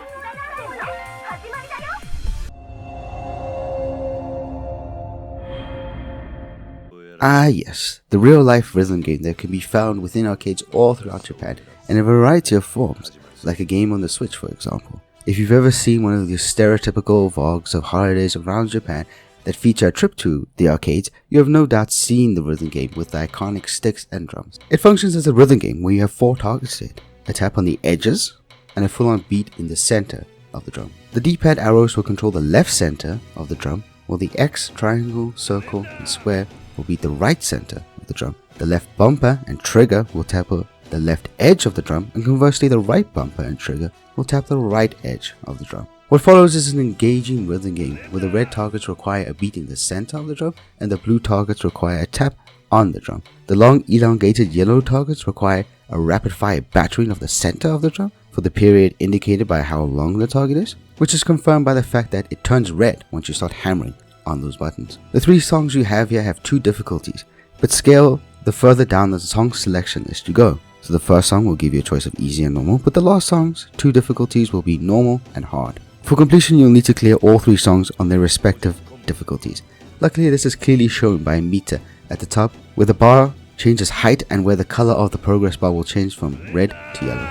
Ah yes, the real-life rhythm game that can be found within arcades all throughout Japan in a variety of forms, like a game on the Switch for example. If you've ever seen one of the stereotypical vlogs of holidays around Japan that feature a trip to the arcades, you have no doubt seen the rhythm game with the iconic sticks and drums. It functions as a rhythm game where you have 4 targets to hit, a tap on the edges, and a full-on beat in the center of the drum. The D-pad arrows will control the left center of the drum, while the X, triangle, circle, and square will beat the right center of the drum. The left bumper and trigger will tap the left edge of the drum, and conversely the right bumper and trigger will tap the right edge of the drum. What follows is an engaging rhythm game where the red targets require a beat in the center of the drum and the blue targets require a tap on the drum. The long elongated yellow targets require a rapid fire battering of the center of the drum for the period indicated by how long the target is, which is confirmed by the fact that it turns red once you start hammering on those buttons. The 3 songs you have here have 2 difficulties, but scale the further down the song selection list you go. So the first song will give you a choice of easy and normal, but the last song's 2 difficulties will be normal and hard. For completion, you'll need to clear all 3 songs on their respective difficulties. Luckily, this is clearly shown by a meter at the top, where the bar changes height and where the color of the progress bar will change from red to yellow.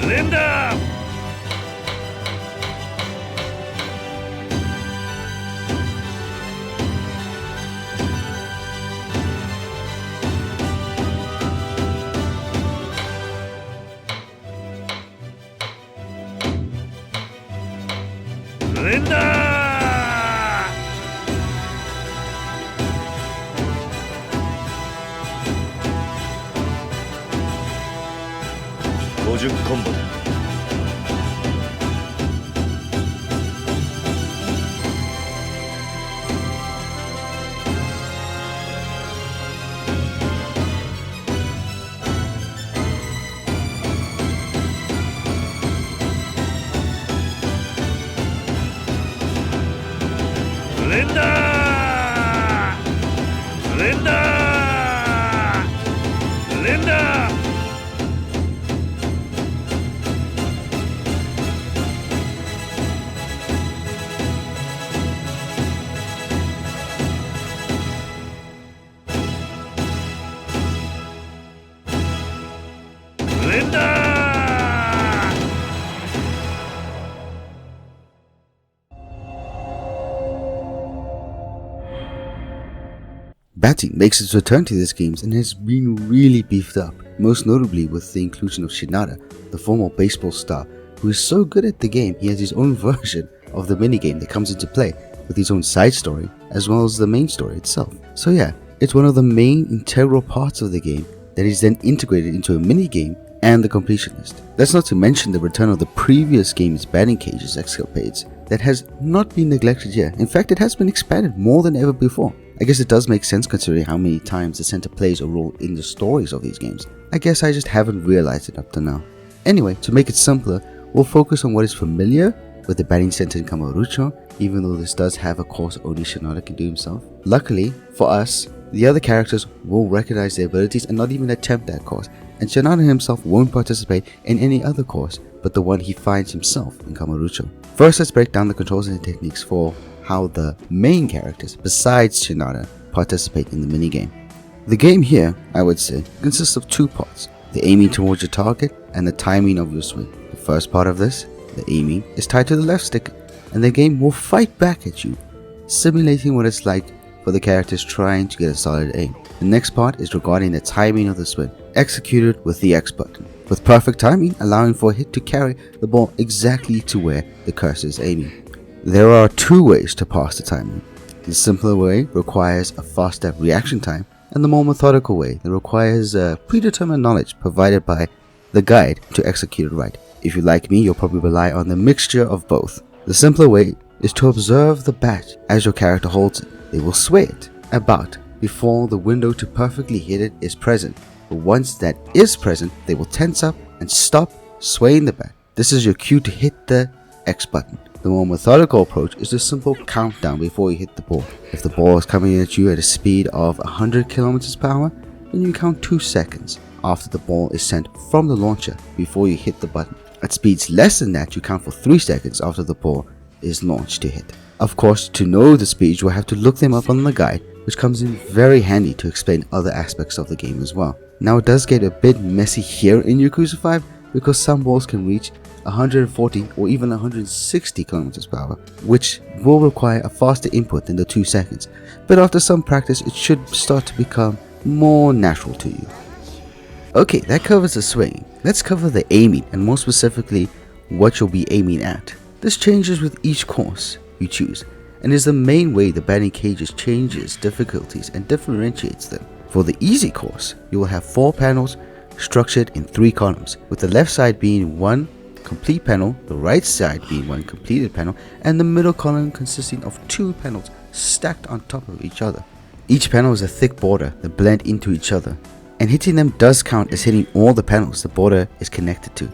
Linda! Cochin Combo. Linda! Linda! Linda! Batting makes its return to these games and has been really beefed up, most notably with the inclusion of Shinada, the former baseball star, who is so good at the game he has his own version of the minigame that comes into play with his own side story as well as the main story itself. So yeah, it's one of the main integral parts of the game that is then integrated into a minigame and the completion list. That's not to mention the return of the previous game's batting cages escapades that has not been neglected yet. In fact, it has been expanded more than ever before. I guess it does make sense considering how many times the center plays a role in the stories of these games. I guess I just haven't realized it up to now. Anyway, to make it simpler, we'll focus on what is familiar with the batting center in Kamurocho, even though this does have a course only Shinada can do himself. Luckily for us, the other characters will recognize their abilities and not even attempt that course, and Shinada himself won't participate in any other course but the one he finds himself in Kamurocho. First, let's break down the controls and techniques for how the main characters, besides Shinada, participate in the minigame. The game here, I would say, consists of two parts: the aiming towards your target and the timing of your swing. The first part of this, the aiming, is tied to the left stick, and the game will fight back at you, simulating what it's like for the characters trying to get a solid aim. The next part is regarding the timing of the swing, executed with the X button, with perfect timing allowing for a hit to carry the ball exactly to where the cursor is aiming. There are two ways to pass the timing. The simpler way requires a faster reaction time, and the more methodical way that requires predetermined knowledge provided by the guide to execute it right. If you're like me, you'll probably rely on the mixture of both. The simpler way is to observe the bat as your character holds it. They will sway it about before the window to perfectly hit it is present, but once that is present, they will tense up and stop swaying the bat. This is your cue to hit the X button. The more methodical approach is the simple countdown before you hit the ball. If the ball is coming at you at a speed of 100 km per hour, then you count 2 seconds after the ball is sent from the launcher before you hit the button. At speeds less than that, you count for 3 seconds after the ball is launched to hit. Of course, to know the speeds, you will have to look them up on the guide, which comes in very handy to explain other aspects of the game as well. Now, it does get a bit messy here in Yakuza 5 because some balls can reach 140 or even 160 km per hour, which will require a faster input than the 2 seconds, but after some practice it should start to become more natural to you. Okay, that covers the swinging. Let's cover the aiming, and more specifically what you'll be aiming at. This changes with each course you choose, and is the main way the batting cages changes difficulties and differentiates them. For the easy course, you will have 4 panels structured in 3 columns, with the left side being one complete panel, the right side being one completed panel, and the middle column consisting of 2 panels stacked on top of each other. Each panel is a thick border that blend into each other, and hitting them does count as hitting all the panels the border is connected to.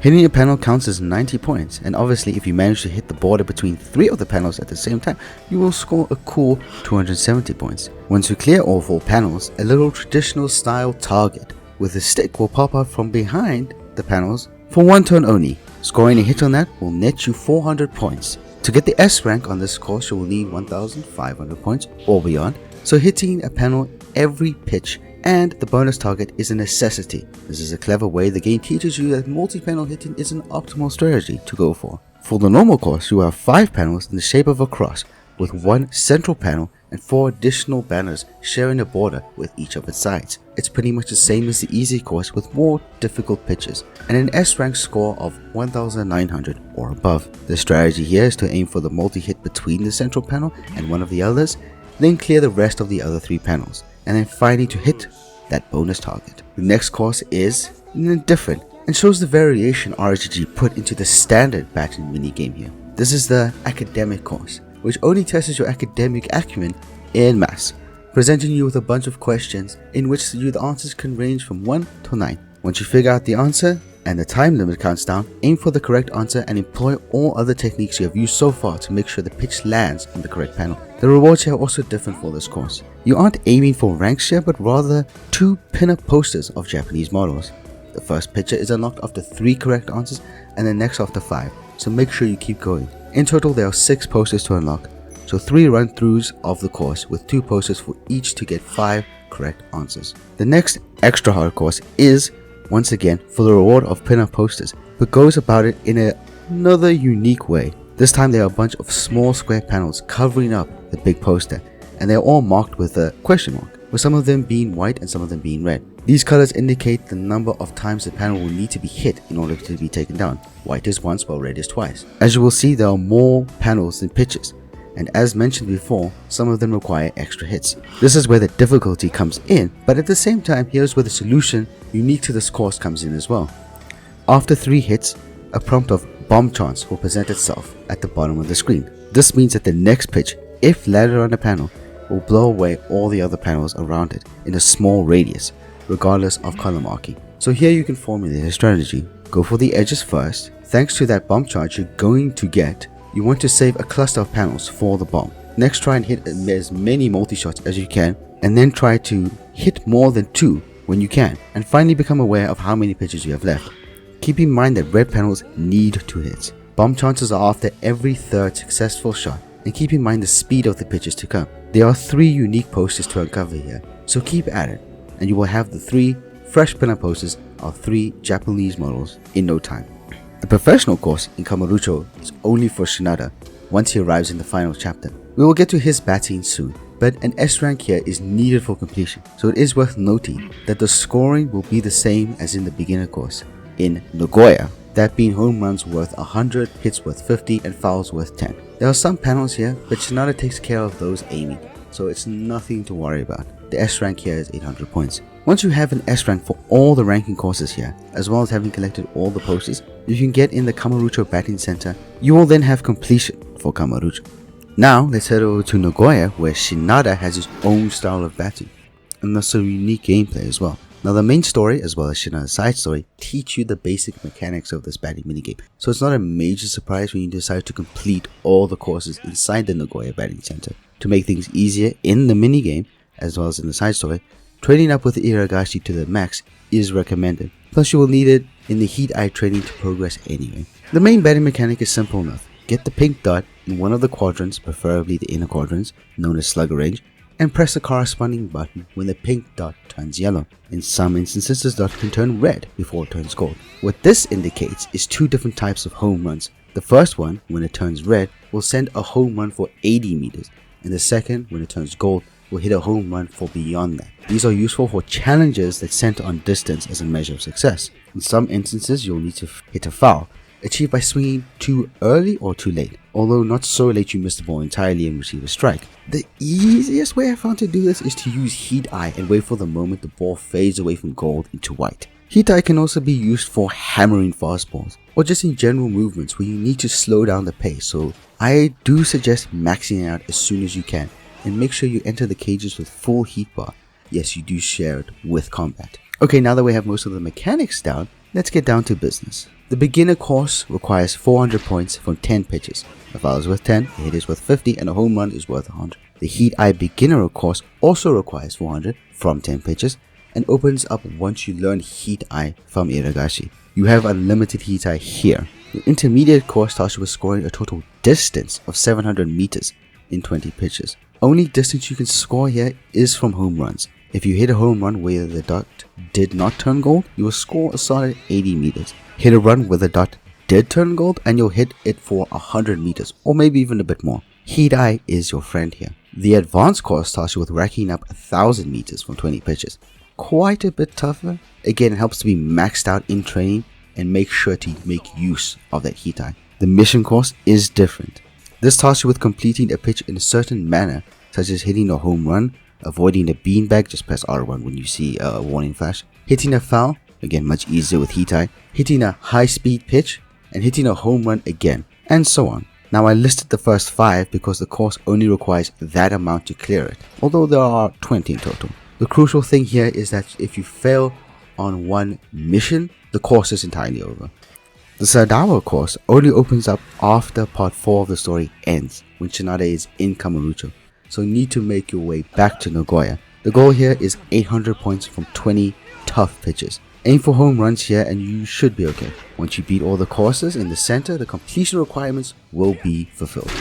Hitting a panel counts as 90 points, and obviously if you manage to hit the border between 3 of the panels at the same time, you will score a cool 270 points. Once you clear all 4 panels, a little traditional style target with a stick will pop up from behind the panels for 1 turn only. Scoring a hit on that will net you 400 points. To get the S rank on this course, you will need 1500 points or beyond, so hitting a panel every pitch and the bonus target is a necessity. This is a clever way the game teaches you that multi-panel hitting is an optimal strategy to go for. For the normal course, you have 5 panels in the shape of a cross, with 1 central panel and 4 additional banners sharing a border with each of its sides. It's pretty much the same as the easy course with more difficult pitches, and an S rank score of 1900 or above. The strategy here is to aim for the multi-hit between the central panel and one of the others, then clear the rest of the other 3 panels, and then finally to hit that bonus target. The next course is different and shows the variation RGG put into the standard batting minigame here. This is the academic course, which only tests your academic acumen en masse, presenting you with a bunch of questions in which the answers can range from 1 to 9. Once you figure out the answer and the time limit counts down, aim for the correct answer and employ all other techniques you have used so far to make sure the pitch lands on the correct panel. The rewards here are also different for this course. You aren't aiming for ranks here, but rather 2 pin-up posters of Japanese models. The first picture is unlocked after 3 correct answers and the next after 5, so make sure you keep going. In total, there are 6 posters to unlock, so 3 run-throughs of the course with 2 posters for each to get 5 correct answers. The next extra hard course is, once again, for the reward of pin-up posters, but goes about it in another unique way. This time there are a bunch of small square panels covering up the big poster, and they are all marked with a question mark, with some of them being white and some of them being red. These colors indicate the number of times the panel will need to be hit in order to be taken down. White is once, while red is twice. As you will see, there are more panels than pitches. and as mentioned before, some of them require extra hits. This is where the difficulty comes in, but at the same time, here's where the solution unique to this course comes in as well. After 3 hits, a prompt of bomb chance will present itself at the bottom of the screen. This means that the next pitch, if landed on a panel, will blow away all the other panels around it in a small radius, regardless of color marking. So here you can formulate a strategy. Go for the edges first. Thanks to that bomb charge you're going to get, you want to save a cluster of panels for the bomb. Next, try and hit as many multi-shots as you can, and then try to hit more than 2 when you can, and finally become aware of how many pitches you have left. Keep in mind that red panels need 2 hits. Bomb chances are after every 3rd successful shot, and keep in mind the speed of the pitches to come. There are 3 unique posters to uncover here, so keep at it, and you will have the 3 fresh pin-up posters of 3 Japanese models in no time. The professional course in Kamurocho is only for Shinada once he arrives in the final chapter. We will get to his batting soon, but an S rank here is needed for completion, so it is worth noting that the scoring will be the same as in the beginner course. In Nagoya, that being home runs worth 100, hits worth 50, and fouls worth 10. There are some panels here, but Shinada takes care of those aiming, so it's nothing to worry about. The S rank here is 800 points. Once you have an S rank for all the ranking courses here, as well as having collected all the posters you can get in the Kamurocho Batting Center, you will then have completion for Kamurocho. Now let's head over to Nagoya, where Shinada has his own style of batting, and thus a unique gameplay as well. Now the main story, as well as Shinada's side story, teach you the basic mechanics of this batting minigame, so it's not a major surprise when you decide to complete all the courses inside the Nagoya Batting Center. To make things easier in the minigame, as well as in the side story, training up with Iragashi to the max is recommended, plus you will need it in the heat eye training to progress anyway. The main batting mechanic is simple enough. Get the pink dot in one of the quadrants, preferably the inner quadrants, known as slugger range, and press the corresponding button when the pink dot turns yellow. In some instances, this dot can turn red before it turns gold. What this indicates is 2 different types of home runs. The first one, when it turns red, will send a home run for 80 meters, and the second, when it turns gold, will hit a home run for beyond that. These are useful for challenges that center on distance as a measure of success. In some instances, you'll need to hit a foul, achieved by swinging too early or too late, although not so late you miss the ball entirely and receive a strike. The easiest way I found to do this is to use heat eye and wait for the moment the ball fades away from gold into white. Heat eye can also be used for hammering fastballs, or just in general movements where you need to slow down the pace, so I do suggest maxing it out as soon as you can, and make sure you enter the cages with full heat bar. Yes, you do share it with combat. Okay, now that we have most of the mechanics down, let's get down to business. The beginner course requires 400 points from 10 pitches. A foul is worth 10, a hit is worth 50, and a home run is worth 100. The Heat Eye beginner course also requires 400 from 10 pitches and opens up once you learn Heat Eye from Iragashi. You have unlimited Heat Eye here. The intermediate course starts with scoring a total distance of 700 meters in 20 pitches. Only distance you can score here is from home runs. If you hit a home run where the dot did not turn gold, you will score a solid 80 meters. Hit a run where the dot did turn gold and you'll hit it for 100 meters or maybe even a bit more. Heat Eye is your friend here. The advanced course starts you with racking up 1000 meters from 20 pitches. Quite a bit tougher. Again, it helps to be maxed out in training and make sure to make use of that Heat Eye. The mission course is different. This tasks you with completing a pitch in a certain manner, such as hitting a home run, avoiding a beanbag, just press R1 when you see a warning flash, hitting a foul, again much easier with Heat Eye, hitting a high speed pitch, and hitting a home run again, and so on. Now I listed the first 5 because the course only requires that amount to clear it, although there are 20 in total. The crucial thing here is that if you fail on one mission, the course is entirely over. The Sadawa course only opens up after part 4 of the story ends, when Shinada is in Kamurocho, so you need to make your way back to Nagoya. The goal here is 800 points from 20 tough pitches. Aim for home runs here and you should be okay. Once you beat all the courses in the center, the completion requirements will be fulfilled.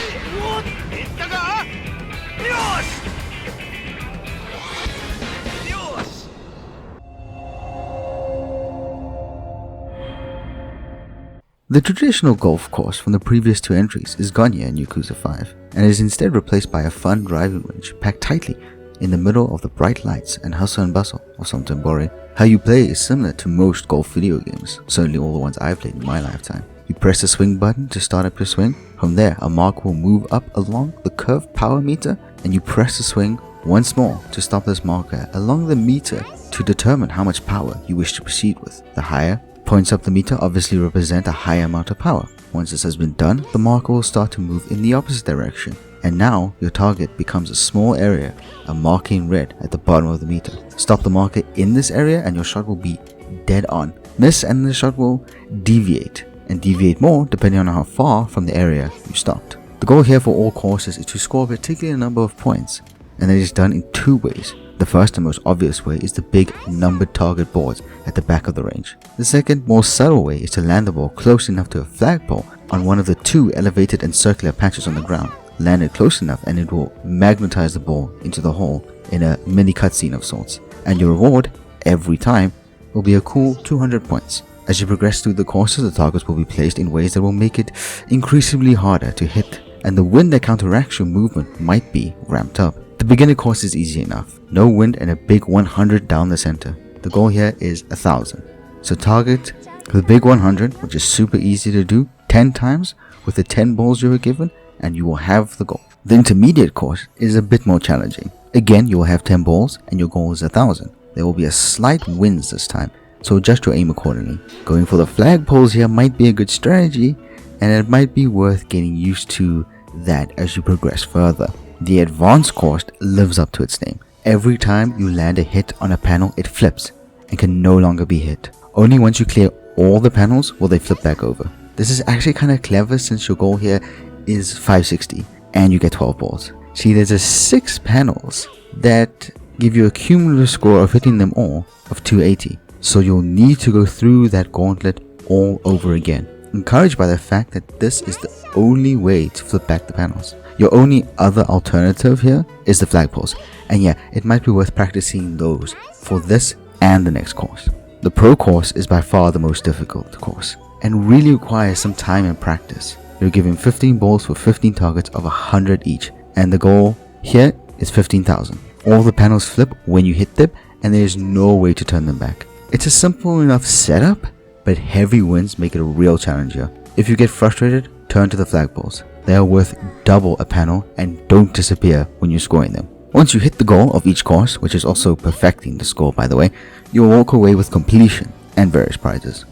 The traditional golf course from the previous 2 entries is gone here in Yakuza 5 and is instead replaced by a fun driving range packed tightly in the middle of the bright lights and hustle and bustle of Somtenbori. How you play is similar to most golf video games, certainly all the ones I've played in my lifetime. You press the swing button to start up your swing. From there, a marker will move up along the curved power meter, and you press the swing once more to stop this marker along the meter to determine how much power you wish to proceed with. The higher points up the meter obviously represent a higher amount of power. Once this has been done, the marker will start to move in the opposite direction, and now your target becomes a small area, a marker in red at the bottom of the meter. Stop the marker in this area and your shot will be dead on. Miss and the shot will deviate, and deviate more depending on how far from the area you stopped. The goal here for all courses is to score a particular number of points, and it is done in two ways. The first and most obvious way is the big numbered target boards at the back of the range. The second, more subtle way is to land the ball close enough to a flagpole on one of the two elevated and circular patches on the ground. Land it close enough and it will magnetize the ball into the hole in a mini cutscene of sorts. And your reward, every time, will be a cool 200 points. As you progress through the courses, the targets will be placed in ways that will make it increasingly harder to hit, and the wind that counteracts your movement might be ramped up. The beginner course is easy enough. No wind and a big 100 down the center. The goal here is 1000. So target the big 100, which is super easy to do, 10 times with the 10 balls you were given, and you will have the goal. The intermediate course is a bit more challenging. Again, you will have 10 balls and your goal is 1000. There will be a slight winds this time, so adjust your aim accordingly. Going for the flagpoles here might be a good strategy, and it might be worth getting used to that as you progress further. The advanced course lives up to its name. Every time you land a hit on a panel, it flips and can no longer be hit. Only once you clear all the panels will they flip back over. This is actually kind of clever since your goal here is 560 and you get 12 balls. See, there's 6 panels that give you a cumulative score of hitting them all of 280. So you'll need to go through that gauntlet all over again. Encouraged by the fact that this is the only way to flip back the panels. Your only other alternative here is the flagpoles, and yeah, it might be worth practicing those for this and the next course. The pro course is by far the most difficult course, and really requires some time and practice. You're given 15 balls for 15 targets of 100 each, and the goal here is 15,000. All the panels flip when you hit them, and there is no way to turn them back. It's a simple enough setup, but heavy winds make it a real challenge here. If you get frustrated, turn to the flagpoles. They are worth double a panel and don't disappear when you're scoring them. Once you hit the goal of each course, which is also perfecting the score by the way, you'll walk away with completion and various prizes.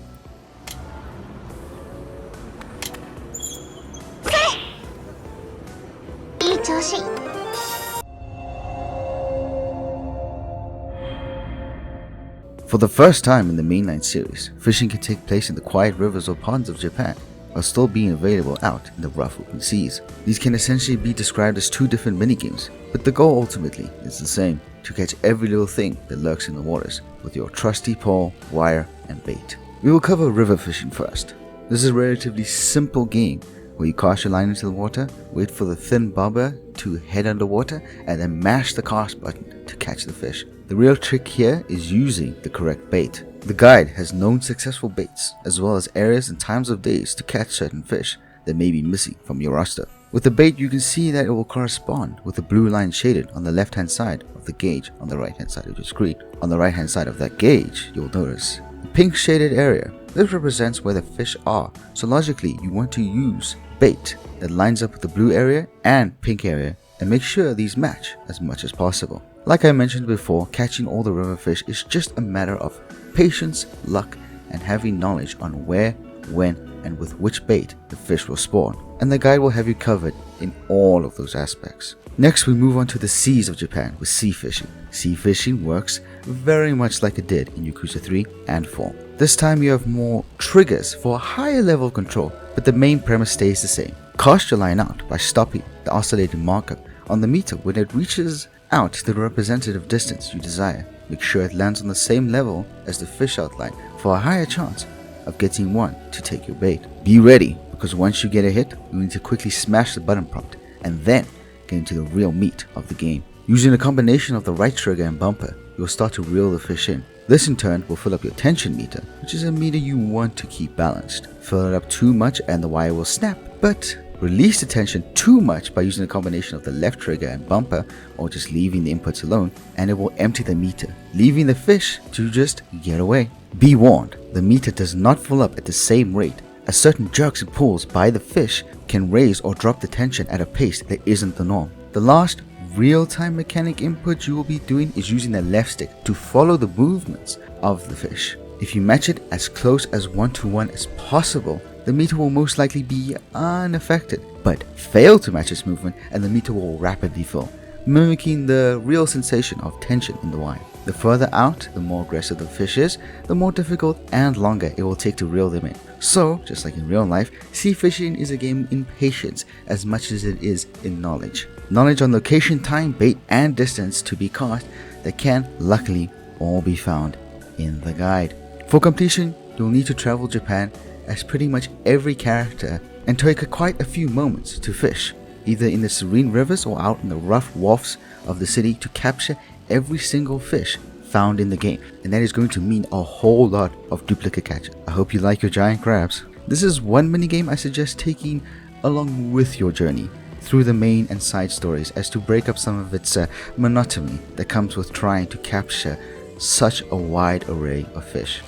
For the first time in the mainline series, fishing can take place in the quiet rivers or ponds of Japan, while still being available out in the rough open seas. These can essentially be described as two different minigames, but the goal ultimately is the same: to catch every little thing that lurks in the waters with your trusty pole, wire, and bait. We will cover river fishing first. This is a relatively simple game where you cast your line into the water, wait for the thin bobber to head underwater, and then mash the cast button to catch the fish. The real trick here is using the correct bait. The guide has known successful baits, as well as areas and times of days to catch certain fish that may be missing from your roster. With the bait, you can see that it will correspond with the blue line shaded on the left hand side of the gauge on the right hand side of your screen. On the right hand side of that gauge, you'll notice the pink shaded area. This represents where the fish are, so logically you want to use bait that lines up with the blue area and pink area and make sure these match as much as possible. Like I mentioned before, catching all the river fish is just a matter of patience, luck, and having knowledge on where, when, and with which bait the fish will spawn, and the guide will have you covered in all of those aspects. Next, we move on to the seas of Japan with sea fishing. Sea fishing works very much like it did in Yakuza 3 and 4. This time you have more triggers for a higher level of control, but the main premise stays the same. Cast your line out by stopping the oscillating marker on the meter when it reaches out to the representative distance you desire. Make sure it lands on the same level as the fish outline for a higher chance of getting one to take your bait. Be ready, because once you get a hit, you need to quickly smash the button prompt and then get into the real meat of the game. Using a combination of the right trigger and bumper, you'll start to reel the fish in. This in turn will fill up your tension meter, which is a meter you want to keep balanced. Fill it up too much and the wire will snap, but release the tension too much by using a combination of the left trigger and bumper, or just leaving the inputs alone, and it will empty the meter, leaving the fish to just get away. Be warned, the meter does not fill up at the same rate as certain jerks and pulls by the fish can raise or drop the tension at a pace that isn't the norm. The last real-time mechanic input you will be doing is using the left stick to follow the movements of the fish. If you match it as close as 1-to-1 as possible, the meter will most likely be unaffected, but fail to match its movement and the meter will rapidly fill, mimicking the real sensation of tension in the wire. The further out, the more aggressive the fish is, the more difficult and longer it will take to reel them in. So, just like in real life, sea fishing is a game in patience as much as it is in knowledge. Knowledge on location, time, bait, and distance to be caught that can, luckily, all be found in the guide. For completion, you'll need to travel Japan as pretty much every character and take quite a few moments to fish, either in the serene rivers or out in the rough wharfs of the city to capture every single fish found in the game, and that is going to mean a whole lot of duplicate catches. I hope you like your giant crabs. This is one minigame I suggest taking along with your journey through the main and side stories, as to break up some of its monotony that comes with trying to capture such a wide array of fish.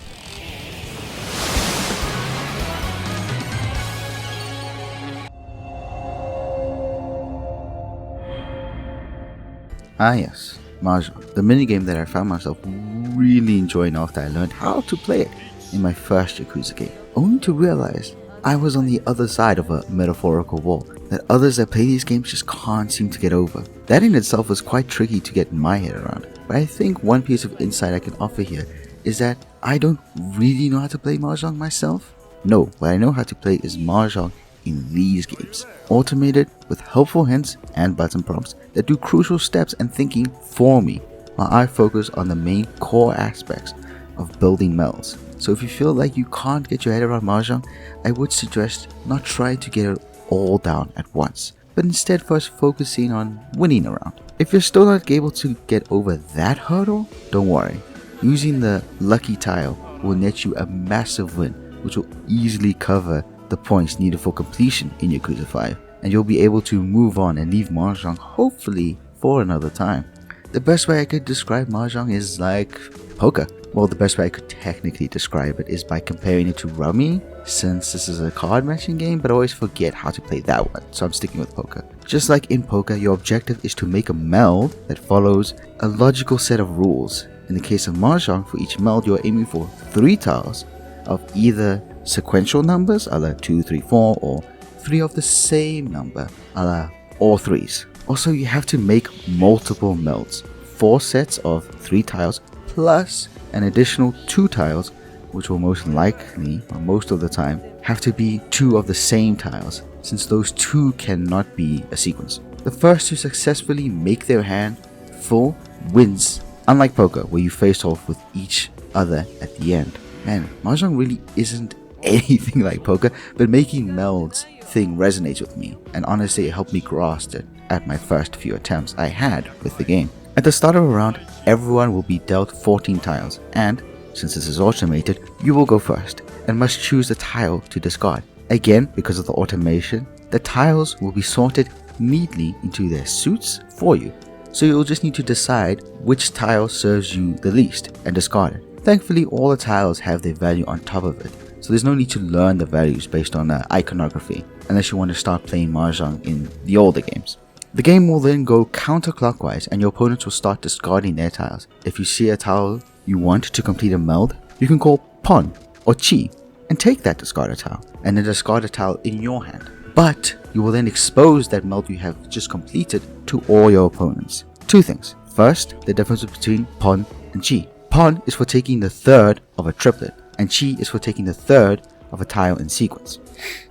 Ah yes, Mahjong, the minigame that I found myself really enjoying after I learned how to play it in my first Yakuza game, only to realize I was on the other side of a metaphorical wall that others that play these games just can't seem to get over. That in itself was quite tricky to get my head around, but I think one piece of insight I can offer here is that I don't really know how to play Mahjong myself. No, what I know how to play is Mahjong in these games, automated with helpful hints and button prompts that do crucial steps and thinking for me, while I focus on the main core aspects of building melds. So if you feel like you can't get your head around Mahjong, I would suggest not try to get it all down at once, but instead first focusing on winning a round. If you're still not able to get over that hurdle, don't worry. Using the lucky tile will net you a massive win, which will easily cover the points needed for completion in Yakuza 5, and you'll be able to move on and leave Mahjong hopefully for another time. The best way I could describe Mahjong is like poker. Well, the best way I could technically describe it is by comparing it to Rummy, since this is a card matching game, but I always forget how to play that one, so I'm sticking with poker. Just like in poker, your objective is to make a meld that follows a logical set of rules. In the case of Mahjong, for each meld you're aiming for 3 tiles of either sequential numbers a la 2, 3, 4, or 3 of the same number a la all 3s. Also, you have to make multiple melds, 4 sets of 3 tiles plus an additional 2 tiles, which will most likely, or most of the time, have to be 2 of the same tiles, since those 2 cannot be a sequence. The first to successfully make their hand full wins, unlike poker where you face off with each other at the end. Man, Mahjong really isn't anything like poker, but making melds thing resonates with me, and honestly it helped me grasp it at my first few attempts I had with the game. At the start of a round, everyone will be dealt 14 tiles, and since this is automated, you will go first and must choose the tile to discard. Again, because of the automation, the tiles will be sorted neatly into their suits for you, so you'll just need to decide which tile serves you the least and discard it. Thankfully, all the tiles have their value on top of it, so there's no need to learn the values based on iconography, unless you want to start playing Mahjong in the older games. The game will then go counterclockwise and your opponents will start discarding their tiles. If you see a tile you want to complete a meld, you can call Pon or Chi and take that discarded tile and then discard a tile in your hand. But you will then expose that meld you have just completed to all your opponents. 2 things. First, the difference between Pon and Chi. Pon is for taking the third of a triplet, and Chi is for taking the third of a tile in sequence.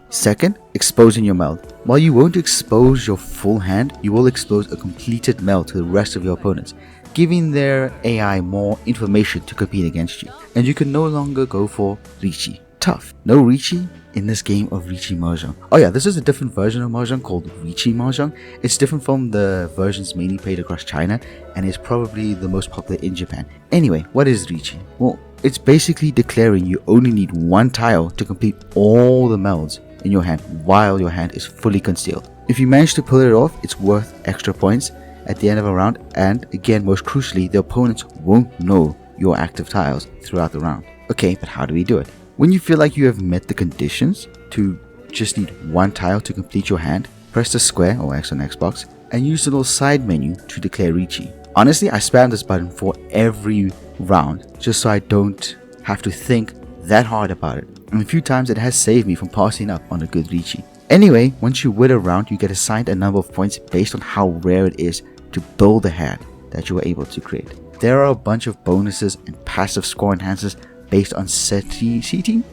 Second, exposing your meld. While you won't expose your full hand, you will expose a completed meld to the rest of your opponents, giving their AI more information to compete against you. And you can no longer go for Richi. Tough. No Richi in this game of Richi Mahjong. Oh yeah, this is a different version of Mahjong called Richi Mahjong. It's different from the versions mainly played across China, and is probably the most popular in Japan. Anyway, what is Richi? Well, it's basically declaring you only need 1 tile to complete all the melds in your hand while your hand is fully concealed. If you manage to pull it off, it's worth extra points at the end of a round, and again, most crucially, the opponents won't know your active tiles throughout the round. Okay, but how do we do it? When you feel like you have met the conditions to just need one tile to complete your hand, press the square or X on Xbox and use the little side menu to declare Richi. Honestly, I spam this button for every round just so I don't have to think that hard about it, and a few times it has saved me from passing up on a good Richi. Anyway, once you win a round, you get assigned a number of points based on how rare it is to build the hand that you were able to create. There are a bunch of bonuses and passive score enhancers based on seating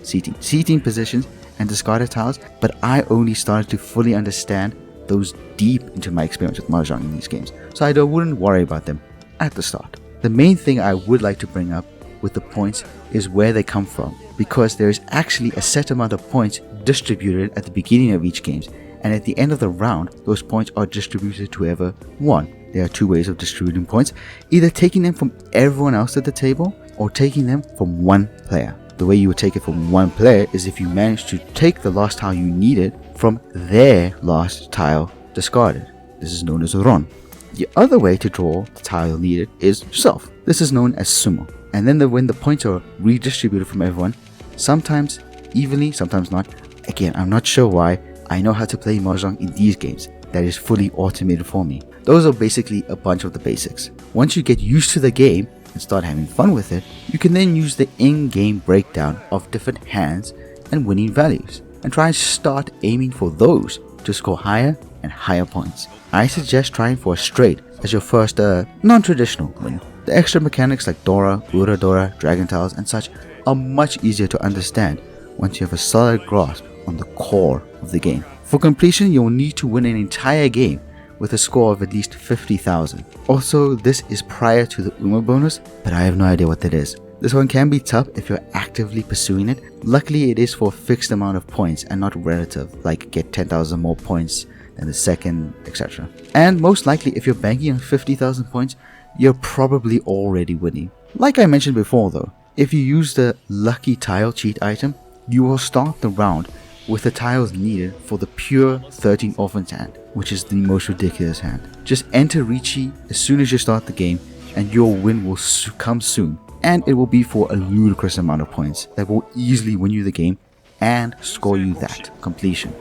positions and discarded tiles, but I only started to fully understand those deep into my experience with Mahjong in these games, so I wouldn't worry about them at the start. The main thing I would like to bring up with the points is where they come from, because there is actually a set amount of points distributed at the beginning of each game, and at the end of the round, those points are distributed to whoever won. There are two ways of distributing points, either taking them from everyone else at the table or taking them from one player. The way you would take it from one player is if you manage to take the last tile you needed from their last tile discarded. This is known as Ron. The other way to draw the tile needed is yourself. This is known as Sumo. And then when the points are redistributed from everyone, sometimes evenly, sometimes not. Again, I'm not sure why. I know how to play Mahjong in these games. That is fully automated for me. Those are basically a bunch of the basics. Once you get used to the game and start having fun with it, you can then use the in-game breakdown of different hands and winning values, and try and start aiming for those to score higher and higher points. I suggest trying for a straight as your first non-traditional win. The extra mechanics like Dora, Ura Dora, Dragon Tiles and such are much easier to understand once you have a solid grasp on the core of the game. For completion, you'll need to win an entire game with a score of at least 50,000. Also, this is prior to the Uma bonus, but I have no idea what that is. This one can be tough if you're actively pursuing it. Luckily, it is for a fixed amount of points and not relative, like get 10,000 more points than the second, etc. And most likely, if you're banking on 50,000 points, you're probably already winning. Like I mentioned before though, if you use the lucky tile cheat item, you will start the round with the tiles needed for the pure 13 orphans hand, which is the most ridiculous hand. Just enter Richi as soon as you start the game and your win will come soon, and it will be for a ludicrous amount of points that will easily win you the game and score you that completion.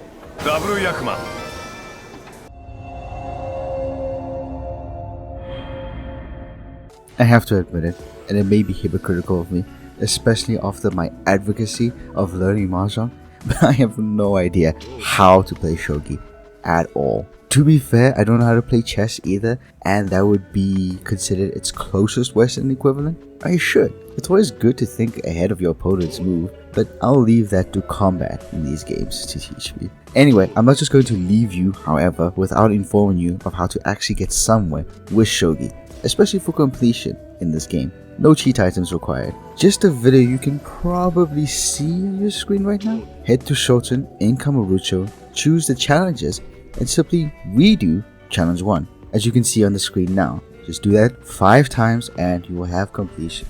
I have to admit it, and it may be hypocritical of me, especially after my advocacy of learning Mahjong, but I have no idea how to play Shogi at all. To be fair, I don't know how to play chess either, and that would be considered its closest Western equivalent. I should. It's always good to think ahead of your opponent's move, but I'll leave that to combat in these games to teach me. Anyway, I'm not just going to leave you, however, without informing you of how to actually get somewhere with Shogi, especially for completion in this game. No cheat items required. Just a video you can probably see on your screen right now. Head to Shoten in Kamurocho, choose the challenges, and simply redo challenge 1, as you can see on the screen now. Just do that 5 times and you will have completion.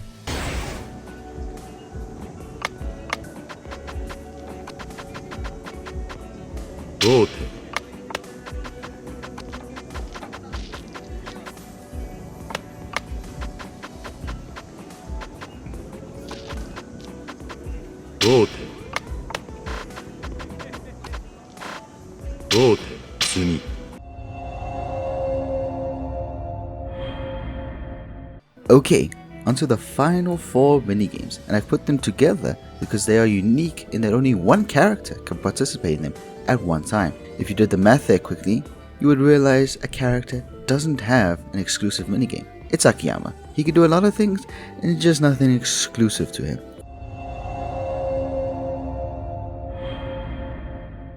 Okay, onto the final 4 minigames, and I've put them together because they are unique in that only one character can participate in them at one time. If you did the math there quickly, you would realize a character doesn't have an exclusive minigame. It's Akiyama. He can do a lot of things, and it's just nothing exclusive to him.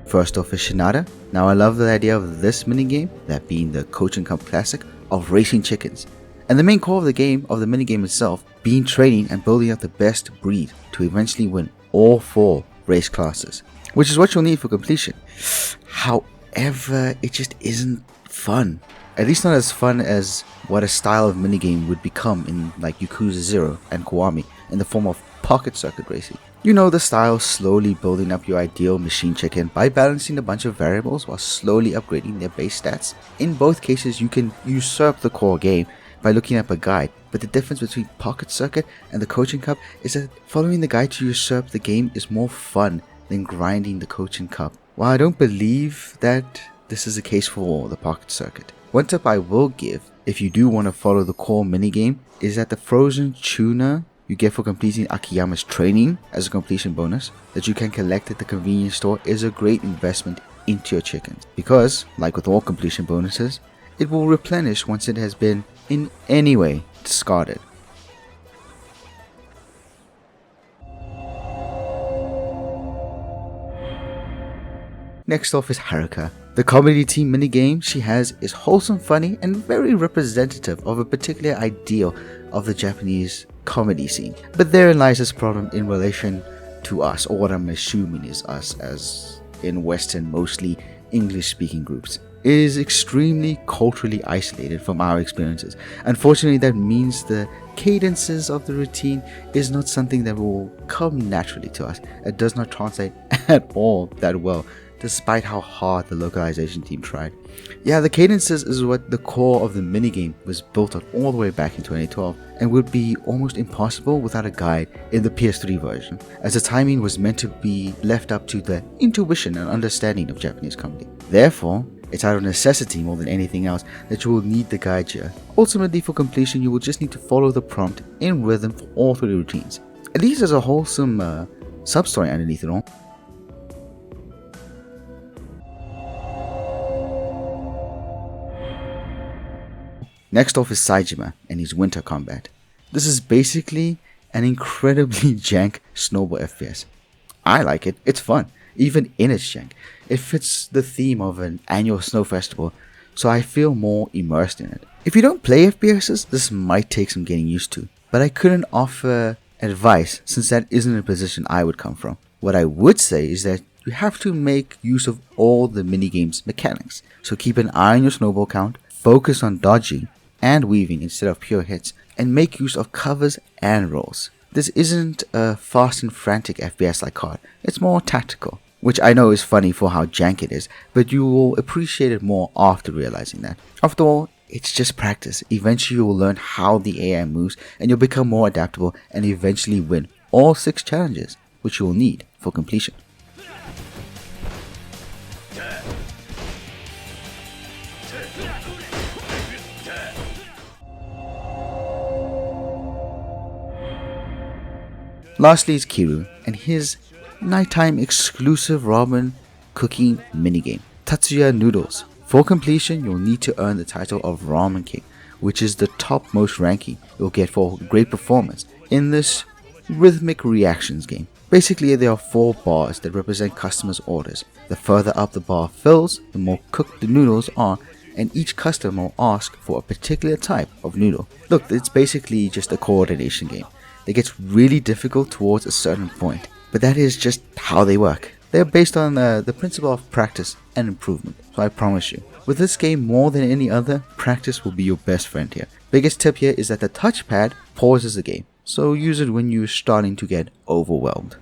First off is Shinada. Now I love the idea of this minigame, that being the Cochin Cup Classic, of racing chickens. And the main core of the game, of the minigame itself, being training and building up the best breed to eventually win all 4 race classes, which is what you'll need for completion. However, it just isn't fun. At least not as fun as what a style of minigame would become in like Yakuza 0 and Kiwami in the form of pocket circuit racing. You know the style, slowly building up your ideal machine chicken by balancing a bunch of variables while slowly upgrading their base stats. In both cases, you can usurp the core game by looking up a guide, but the difference between Pocket Circuit and the Cochin Cup is that following the guide to usurp the game is more fun than grinding the Cochin Cup. While I don't believe that this is the case for the Pocket Circuit, one tip I will give if you do want to follow the core minigame is that the frozen tuna you get for completing Akiyama's training as a completion bonus that you can collect at the convenience store is a great investment into your chickens, because, like with all completion bonuses, it will replenish once it has been in any way discarded. Next off is Haruka. The comedy team minigame she has is wholesome, funny, and very representative of a particular ideal of the Japanese comedy scene. But therein lies this problem in relation to us, or what I'm assuming is us, as in Western, mostly English-speaking groups. It is extremely culturally isolated from our experiences. Unfortunately, that means the cadences of the routine is not something that will come naturally to us. It does not translate at all that well, despite how hard the localization team tried. Yeah, the cadences is what the core of the minigame was built on all the way back in 2012, and would be almost impossible without a guide in the PS3 version, as the timing was meant to be left up to the intuition and understanding of Japanese comedy. Therefore, it's out of necessity more than anything else that you will need the guide here. Ultimately, for completion, you will just need to follow the prompt in rhythm for all three routines. At least there's a wholesome sub-story underneath it all. Next off is Saejima and his Winter Combat. This is basically an incredibly jank snowball FPS. I like it, it's fun, even in its jank. It fits the theme of an annual snow festival, so I feel more immersed in it. If you don't play FPSs, this might take some getting used to, but I couldn't offer advice since that isn't a position I would come from. What I would say is that you have to make use of all the minigame's mechanics, so keep an eye on your snowball count, focus on dodging and weaving instead of pure hits, and make use of covers and rolls. This isn't a fast and frantic FPS like COD, it's more tactical, which I know is funny for how jank it is, but you will appreciate it more after realizing that. After all, it's just practice. Eventually you will learn how the AI moves and you'll become more adaptable and eventually win all 6 challenges, which you will need for completion. Lastly is Kiryu and his nighttime exclusive ramen cooking minigame, Tatsu-Ya Noodles. For completion, you'll need to earn the title of Ramen King, which is the topmost ranking you'll get for great performance in this rhythmic reactions game. Basically, there are 4 bars that represent customers' orders. The further up the bar fills, the more cooked the noodles are, and each customer will ask for a particular type of noodle. Look, it's basically just a coordination game. It gets really difficult towards a certain point, but that is just how they work. They're based on the principle of practice and improvement, so I promise you, with this game more than any other, practice will be your best friend here. Biggest tip here is that the touchpad pauses the game, so use it when you're starting to get overwhelmed.